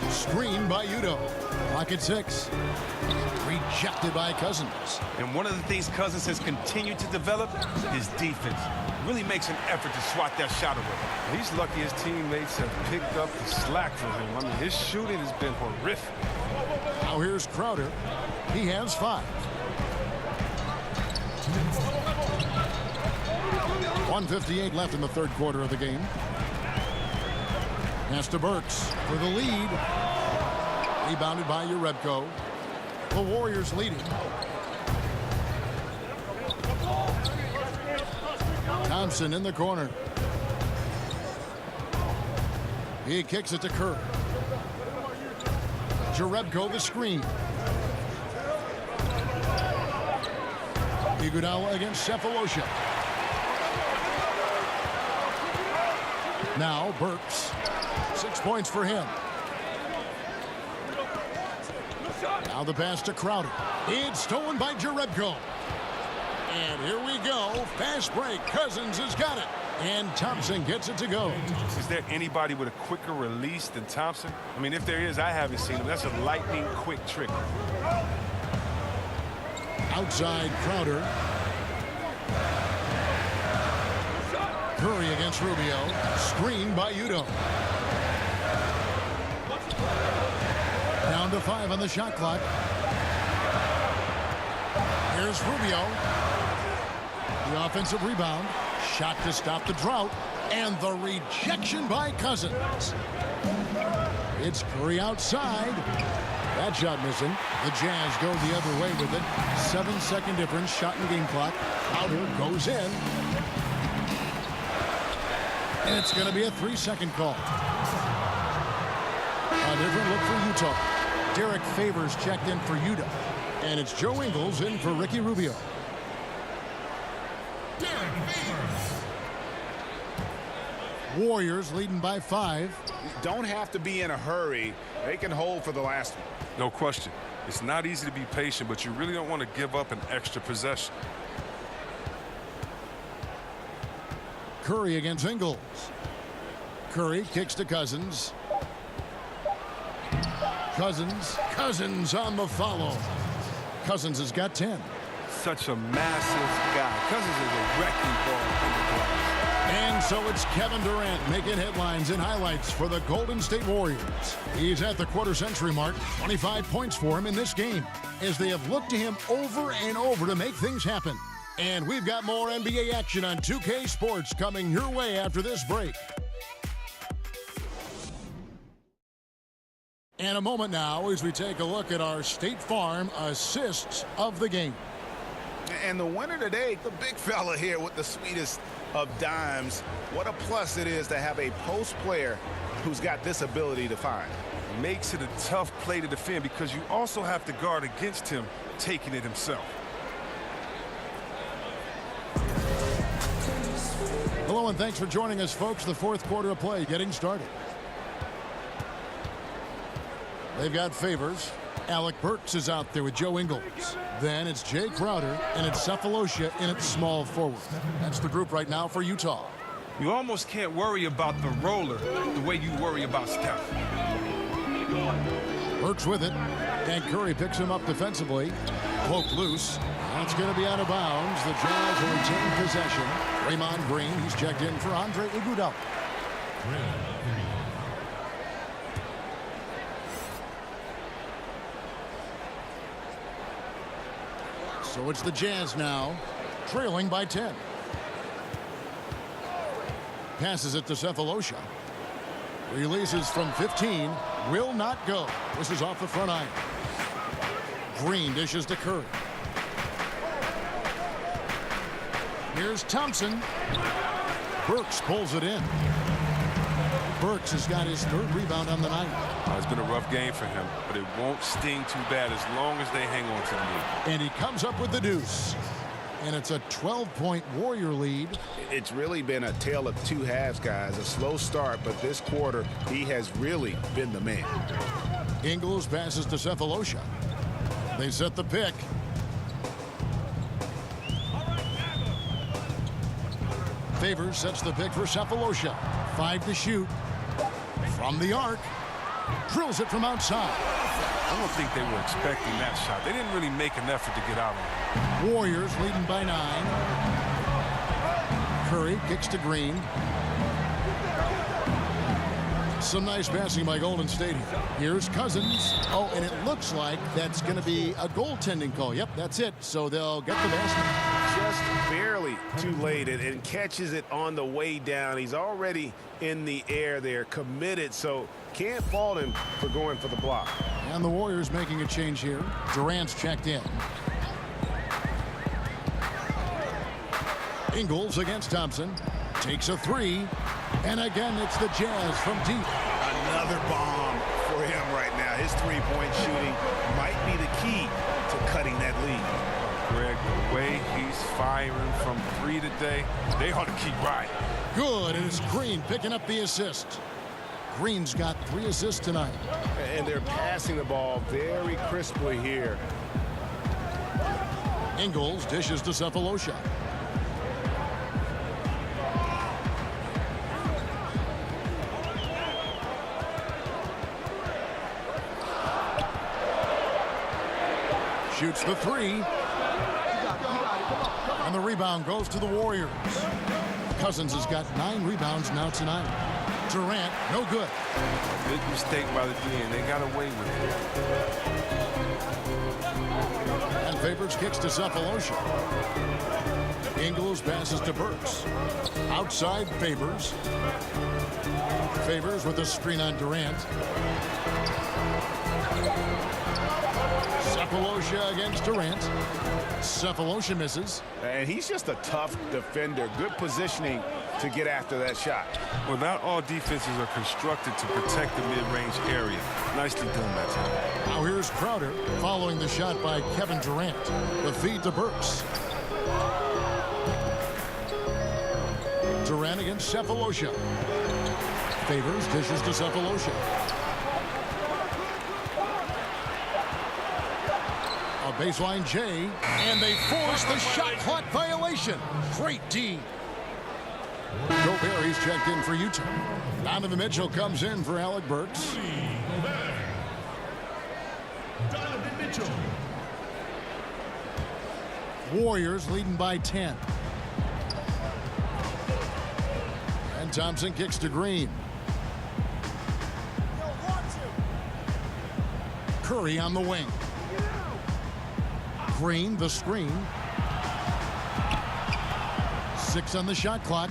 B: Screen by Udo. Clock at 6. Rejected by Cousins.
L: And one of the things Cousins has continued to develop is defense. Really makes an effort to swat that shot away.
D: He's lucky his teammates have picked up the slack from him. I mean, his shooting has been horrific.
B: Now here's Crowder. He has 5. 1:58 left in the third quarter of the game. Pass to Burks for the lead. Rebounded by Urebko. The Warriors leading. Thompson in the corner. He kicks it to Curry. Urebko the screen. Iguodala against Cephalosha. Now Burks. 6 points for him. Now the pass to Crowder. It's stolen by Urebko. And here we go. Fast break. Cousins has got it. And Thompson gets it to go.
D: Is there anybody with a quicker release than Thompson? I mean, if there is, I haven't seen him. That's a lightning quick trick.
B: Outside Crowder. Curry against Rubio. Screen by Udo. Down to 5 on the shot clock. Here's Rubio. The offensive rebound. Shot to stop the drought. And the rejection by Cousins. It's Curry outside. That shot missing. The Jazz go the other way with it. 7-second difference. Shot and game clock. Crowder goes in. And it's going to be a 3-second call. A different look for Utah. Derek Favors checked in for Utah. And it's Joe Ingles in for Ricky Rubio. Warriors leading by 5.
C: Don't have to be in a hurry. They can hold for the last one.
D: No question. It's not easy to be patient, but you really don't want to give up an extra possession.
B: Curry against Ingles. Curry kicks to Cousins. Cousins on the follow. Cousins has got 10.
D: Such a massive guy. Cousins is a wrecking ball in the glass.
B: And so it's Kevin Durant making headlines and highlights for the Golden State Warriors. He's at the quarter-century mark. 25 points for him in this game as they have looked to him over and over to make things happen. And we've got more NBA action on 2K Sports coming your way after this break. And a moment now as we take a look at our State Farm assists of the game.
C: And the winner today, the big fella here with the sweetest of dimes. What a plus it is to have a post player who's got this ability to find.
D: Makes it a tough play to defend because you also have to guard against him taking it himself.
B: Hello and thanks for joining us, folks. The fourth quarter of play getting started. They've got Favors. Alec Burks is out there with Joe Ingles. Then it's Jay Crowder, and it's Cephalosha in its small forward. That's the group right now for Utah.
L: You almost can't worry about the roller the way you worry about Steph.
B: Burks with it, and Curry picks him up defensively. Cloak loose. That's going to be out of bounds. The Jazz will retain possession. Draymond Green, he's checked in for Andre Iguodala. So it's the Jazz now, trailing by 10. Passes it to Cephalosha. Releases from 15, will not go. This is off the front iron. Green dishes to Curry. Here's Thompson. Burks pulls it in. Burks has got his third rebound on the night.
D: It's been a rough game for him, but it won't sting too bad as long as they hang on to the lead.
B: And he comes up with the deuce. And it's a 12-point Warrior lead.
C: It's really been a tale of two halves, guys. A slow start, but this quarter, he has really been the man.
B: Ingles passes to Cephalosha. They set the pick. Favors sets the pick for Cephalosha. 5 to shoot. From the arc. Drills it from outside.
D: I don't think they were expecting that shot. They didn't really make an effort to get out on it.
B: Warriors leading by 9. Curry kicks to Green. Some nice passing by Golden State here. Here's Cousins. Oh, and it looks like that's going to be a goaltending call. Yep, that's it. So they'll get the basket.
C: Just barely too late and catches it on the way down. He's already in the air there, committed, so can't fault him for going for the block.
B: And the Warriors making a change here. Durant's checked in. Ingles against Thompson. Takes a 3. And again, it's the Jazz from deep.
C: Another bomb for him right now. His three-point shooting might be the key to cutting that lead.
D: Greg, the way he's firing from 3 today, they ought to keep riding.
B: Good, and it's Green picking up the assist. Green's got 3 assists tonight.
C: And they're passing the ball very crisply here.
B: Ingles dishes to Cephalosha. Shoots the 3. And the rebound goes to the Warriors. Cousins has got 9 rebounds now tonight. Durant, no good.
D: Big mistake by the D, and they got away with it.
B: And Favors kicks to Cephalosha. Ingles passes to Burks. Outside Favors. Favors with a screen on Durant. Cephalosha against Durant. Cephalosha misses.
C: And he's just a tough defender. Good positioning to get after that shot.
D: Well, not all defenses are constructed to protect the mid-range area. Nicely done that time.
B: Now here's Crowder following the shot by Kevin Durant. The feed to Burks. Durant against Cephalosha. Favors dishes to Cephalosha. A baseline J, and they force the shot clock violation. Great D. Gobert, he's checked in for Utah. Donovan Mitchell comes in for Alec Burks.
A: Donovan Mitchell.
B: Warriors leading by 10. And Thompson kicks to Green. Curry on the wing. Green, the screen. 6 on the shot clock.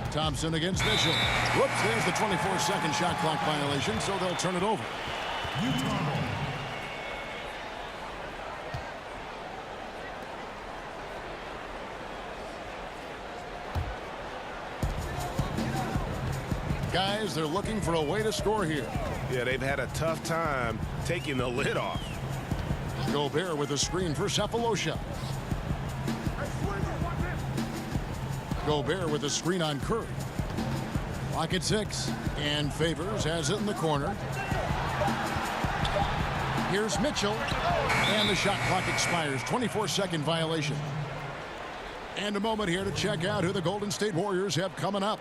B: Thompson against Mitchell. Whoops, there's the 24-second shot clock violation, so they'll turn it over. Guys, they're looking for a way to score here.
C: Yeah, they've had a tough time taking the lid off.
B: Gobert with a screen for Sefolosha. Gobert with a screen on Curry. Lock at 6, and Favors has it in the corner. Here's Mitchell, and the shot clock expires. 24-second violation. And a moment here to check out who the Golden State Warriors have coming up.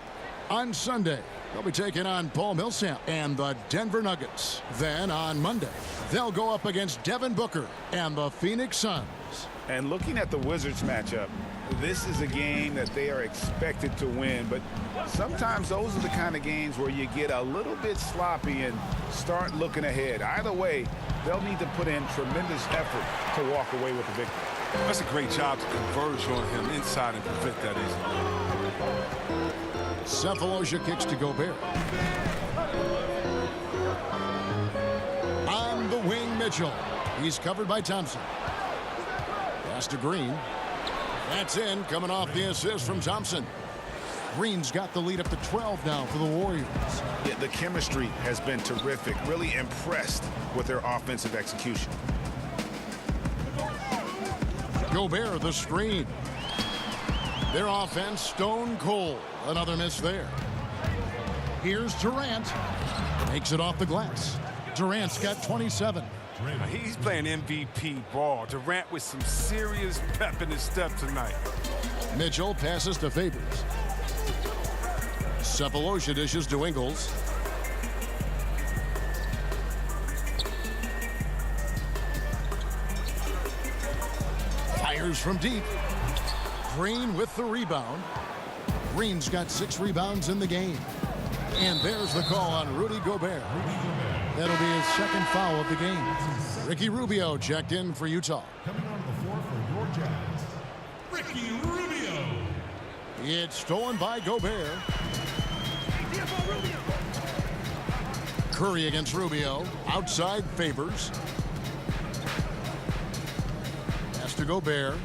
B: On Sunday, they'll be taking on Paul Millsap and the Denver Nuggets. Then on Monday, they'll go up against Devin Booker and the Phoenix Suns.
C: And looking at the Wizards matchup, this is a game that they are expected to win, but sometimes those are the kind of games where you get a little bit sloppy and start looking ahead. Either way, they'll need to put in tremendous effort to walk away with the victory.
D: That's a great job to converge on him inside and prevent that easily.
B: Sefolosha kicks to Gobert. On the wing, Mitchell. He's covered by Thompson. Pass to Green. That's in, coming off the assist from Thompson. Green's got the lead up to 12 now for the Warriors.
C: Yeah, the chemistry has been terrific. Really impressed with their offensive execution.
B: Gobert, the screen. Their offense stone cold. Another miss there. Here's Durant. Makes it off the glass. Durant's got 27.
D: He's playing MVP ball. Durant with some serious pep in his step tonight.
B: Mitchell passes to Favors. Sefolosha dishes to Ingles. Fires from deep. Green with the rebound. Green's got 6 rebounds in the game. And there's the call on Rudy Gobert. That'll be his second foul of the game. Ricky Rubio checked in for Utah.
A: Coming onto the floor for your Jazz, Ricky Rubio.
B: It's stolen by Gobert. Curry against Rubio. Outside Favors. Pass to Gobert.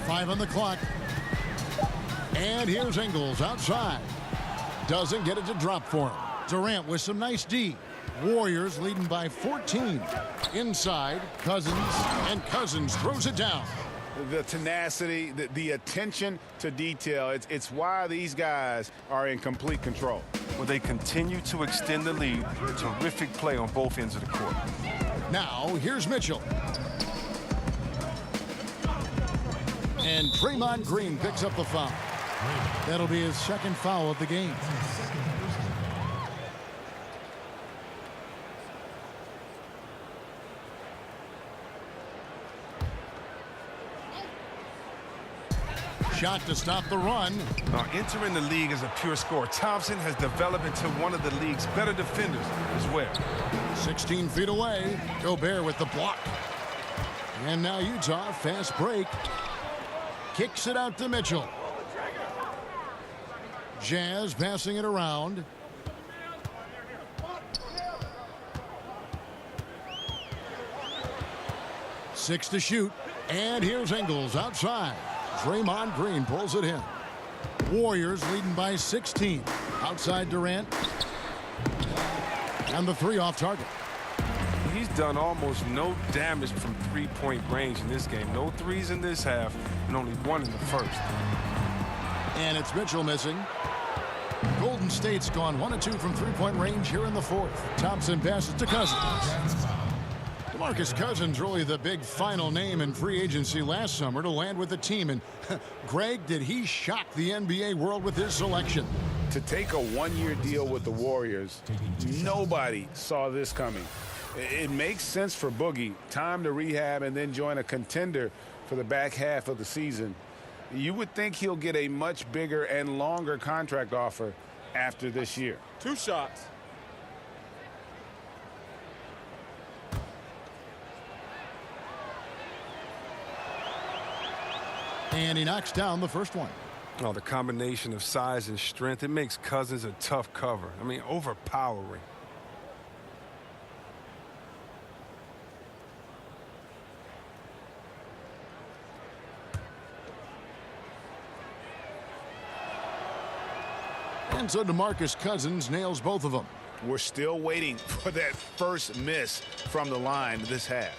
B: Five on the clock. And here's Ingles outside. Doesn't get it to drop for him. Durant with some nice D. Warriors leading by 14. Inside, Cousins, and Cousins throws it down.
C: The tenacity, the attention to detail, it's why these guys are in complete control.
D: Well, they continue to extend the lead. Terrific play on both ends of the court.
B: Now, here's Mitchell. And Draymond Green picks up the foul. That'll be his second foul of the game. Shot to stop the run.
D: Now, entering the league as a pure scorer, Thompson has developed into one of the league's better defenders as well.
B: 16 feet away. Gobert with the block. And now Utah, fast break. Kicks it out to Mitchell. Jazz passing it around. Six to shoot. And here's Ingles outside. Draymond Green pulls it in. Warriors leading by 16. Outside Durant. And the 3 off target.
D: He's done almost no damage from three-point range in this game. No threes in this half, and only 1 in the first.
B: And it's Mitchell missing. Golden State's gone 1 of 2 from three-point range here in the 4th. Thompson passes to Cousins. DeMarcus Cousins, really the big final name in free agency last summer to land with the team. And Greg, did he shock the NBA world with his selection?
C: To take a 1-year deal with the Warriors, nobody saw this coming. It makes sense for Boogie. Time to rehab and then join a contender for the back half of the season. You would think he'll get a much bigger and longer contract offer after this year.
G: 2 shots.
B: And he knocks down the first one.
D: Oh, the combination of size and strength, it makes Cousins a tough cover. I mean, overpowering.
B: And so DeMarcus Cousins nails both of them.
C: We're still waiting for that first miss from the line this half.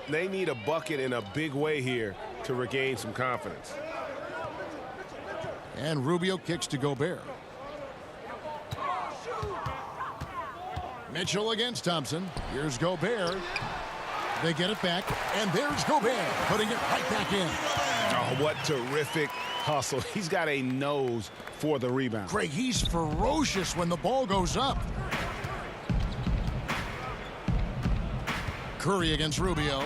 C: They need a bucket in a big way here to regain some confidence.
B: And Rubio kicks to Gobert. Mitchell against Thompson. Here's Gobert. They get it back, and there's Gobert putting it right back in.
C: Oh, what terrific hustle. He's got a nose for the rebound.
B: Greg, he's ferocious when the ball goes up. Curry against Rubio.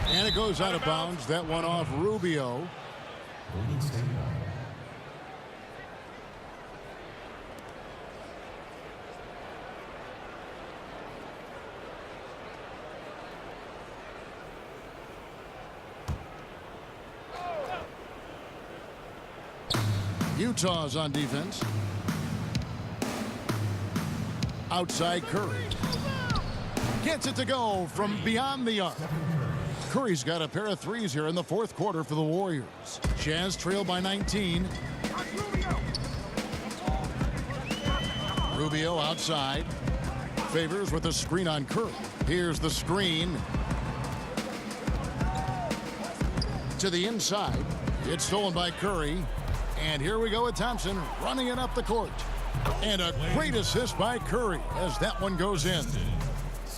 B: And it goes out of bounds. That one off Rubio. Utah's on defense. Outside Curry. Gets it to go from beyond the arc. Curry's got a pair of threes here in the fourth quarter for the Warriors. Jazz trail by 19. Rubio outside. Favors with a screen on Curry. Here's the screen. To the inside. It's stolen by Curry. And here we go with Thompson running it up the court. And a great assist by Curry as that one goes in.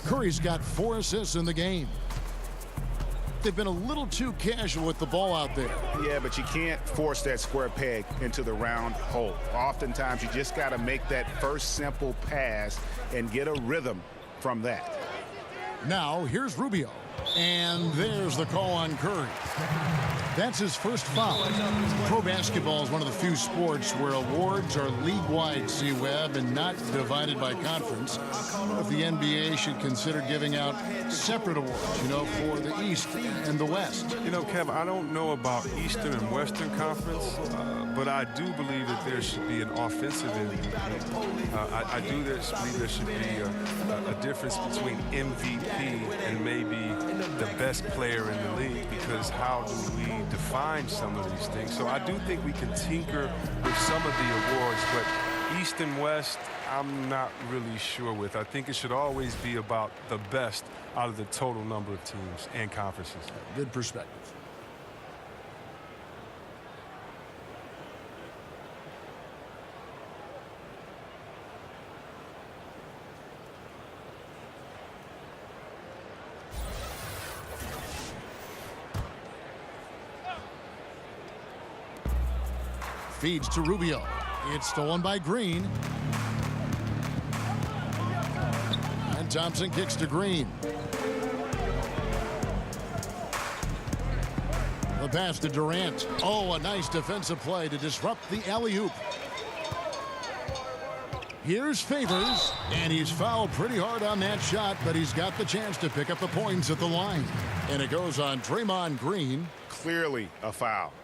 B: Curry's got 4 assists in the game. They've been a little too casual with the ball out there.
C: Yeah, but you can't force that square peg into the round hole. Oftentimes, you just got to make that first simple pass and get a rhythm from that.
B: Now, here's Rubio. And there's the call on Curry. That's his first foul. Pro basketball is one of the few sports where awards are league-wide, C-Web, and not divided by conference. If the NBA should consider giving out separate awards, you know, for the East and the West.
D: You know, Kev, I don't know about Eastern and Western Conference, but I do believe that there should be an offensive MVP. I do believe there should be a difference between MVP and maybe the best player in the league, because how do we define some of these things? So I do think we can tinker with some of the awards, but East and West, I'm not really sure with. I think it should always be about the best out of the total number of teams and conferences.
B: Good perspective. Feeds to Rubio. It's stolen by Green. And Thompson kicks to Green. The pass to Durant. Oh, a nice defensive play to disrupt the alley-oop. Here's Favors, and he's fouled pretty hard on that shot, but he's got the chance to pick up the points at the line. And it goes on Draymond Green.
C: Clearly a foul.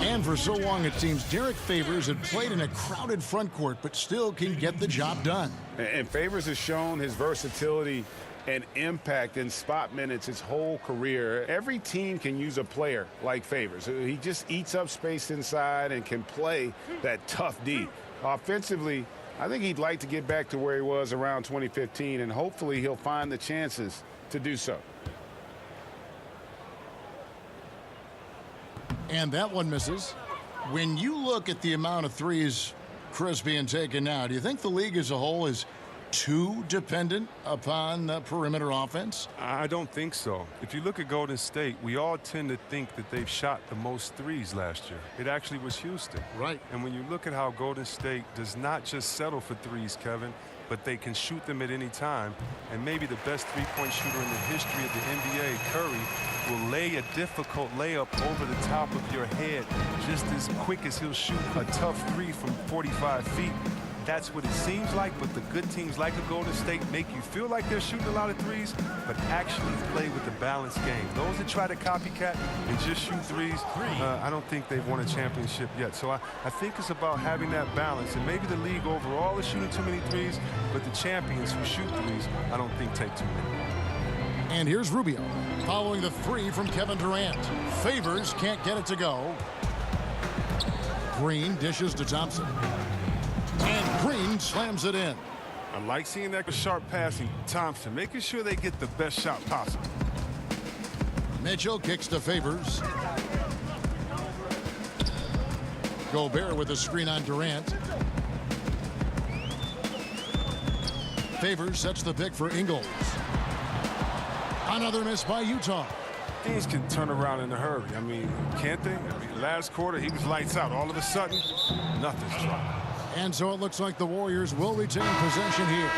B: And for so long, it seems Derek Favors had played in a crowded front court, but still can get the job done.
C: And Favors has shown his versatility and impact in spot minutes his whole career. Every team can use a player like Favors. He just eats up space inside and can play that tough D. Offensively, I think he'd like to get back to where he was around 2015, and hopefully he'll find the chances to do so.
B: And that one misses. When you look at the amount of threes, Chris, being taken now, do you think the league as a whole is too dependent upon perimeter offense?
D: I don't think so. If you look at Golden State, we all tend to think that they've shot the most threes last year. It actually was Houston.
B: Right.
D: And when you look at how Golden State does not just settle for threes, Kevin, but they can shoot them at any time. And maybe the best three-point shooter in the history of the NBA, Curry, will lay a difficult layup over the top of your head just as quick as he'll shoot a tough three from 45 feet. That's what it seems like, but the good teams like a Golden State make you feel like they're shooting a lot of threes, but actually play with a balanced game. Those that try to copycat and just shoot threes, I don't think they've won a championship yet. So I think it's about having that balance, and maybe the league overall is shooting too many threes, but the champions who shoot threes, I don't think take too many.
B: And here's Rubio following the three from Kevin Durant. Favors can't get it to go. Green dishes to Thompson. And Green slams it in.
D: I like seeing that sharp passing. Thompson, making sure they get the best shot possible.
B: Mitchell kicks to Favors. Gobert with a screen on Durant. Favors sets the pick for Ingles. Another miss by Utah.
D: Teams can turn around in a hurry. I mean, can't they? Last quarter, he was lights out. All of a sudden, nothing's right.
B: And so it looks like the Warriors will retain possession here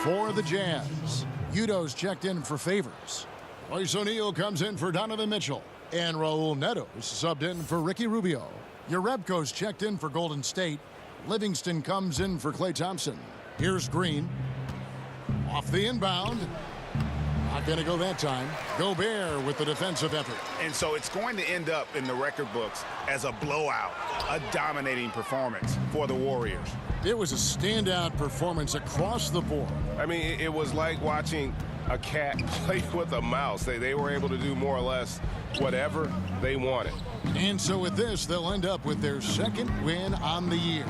B: for the Jazz. Udo's checked in for Favors. Royce O'Neal comes in for Donovan Mitchell. And Raul Neto is subbed in for Ricky Rubio. Jerebko's checked in for Golden State. Livingston comes in for Klay Thompson. Here's Green. Off the inbound. Not going to go that time. Gobert with the defensive effort.
C: And so it's going to end up in the record books as a blowout, a dominating performance for the Warriors.
B: It was a standout performance across the board.
M: I mean, it was like watching a cat play with a mouse. They were able to do more or less whatever they wanted.
B: And so with this, they'll end up with their second win on the year.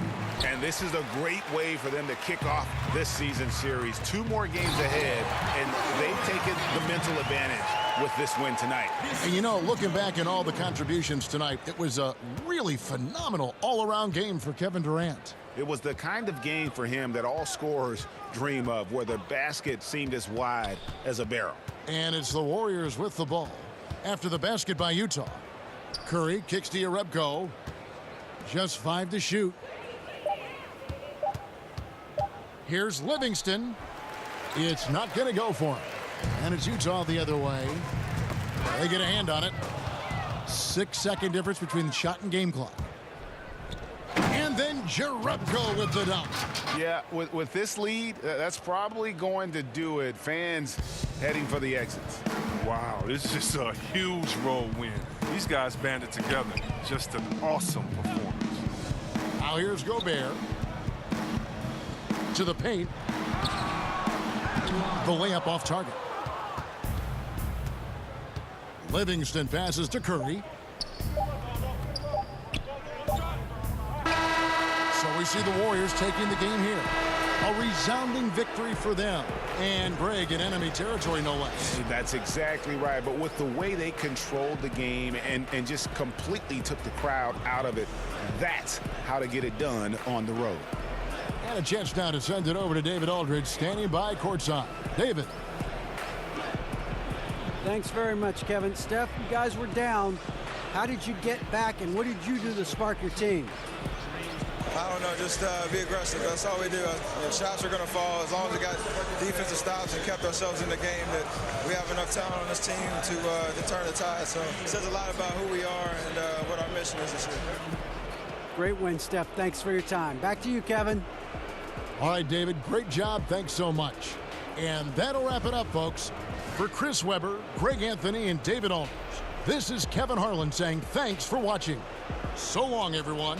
C: And this is a great way for them to kick off this season series. 2 more games ahead, and they've taken the mental advantage with this win tonight.
B: And you know, looking back at all the contributions tonight, it was a really phenomenal all-around game for Kevin Durant.
C: It was the kind of game for him that all scorers dream of, where the basket seemed as wide as a barrel.
B: And it's the Warriors with the ball after the basket by Utah. Curry kicks to Jerebko. Just 5 to shoot. Here's Livingston. It's not going to go for him. And it's Utah the other way. They get a hand on it. 6-second difference between the shot and game clock. And then Jerebko with the dunk.
C: Yeah, with this lead, that's probably going to do it. Fans heading for the exits.
D: Wow, this is just a huge road win. These guys banded together. Just an awesome performance.
B: Now here's Gobert. To the paint. The layup off target. Livingston passes to Curry. So we see the Warriors taking the game here. A resounding victory for them. And Greg in enemy territory, no less.
C: That's exactly right. But with the way they controlled the game and just completely took the crowd out of it, that's how to get it done on the road.
B: And a chance now to send it over to David Aldridge, standing by courtside. David.
E: Thanks very much, Kevin. Steph, you guys were down. How did you get back, and what did you do to spark your team?
N: I don't know, just be aggressive. That's all we do. Shots are going to fall. As long as we got defensive stops and kept ourselves in the game, that we have enough talent on this team to turn the tide. So it says a lot about who we are and what our mission is this year.
E: Great win, Steph. Thanks for your time. Back to you, Kevin.
B: All right, David, great job. Thanks so much. And that'll wrap it up, folks. For Chris Webber, Greg Anthony, and David Aldridge, this is Kevin Harlan saying thanks for watching. So long, everyone.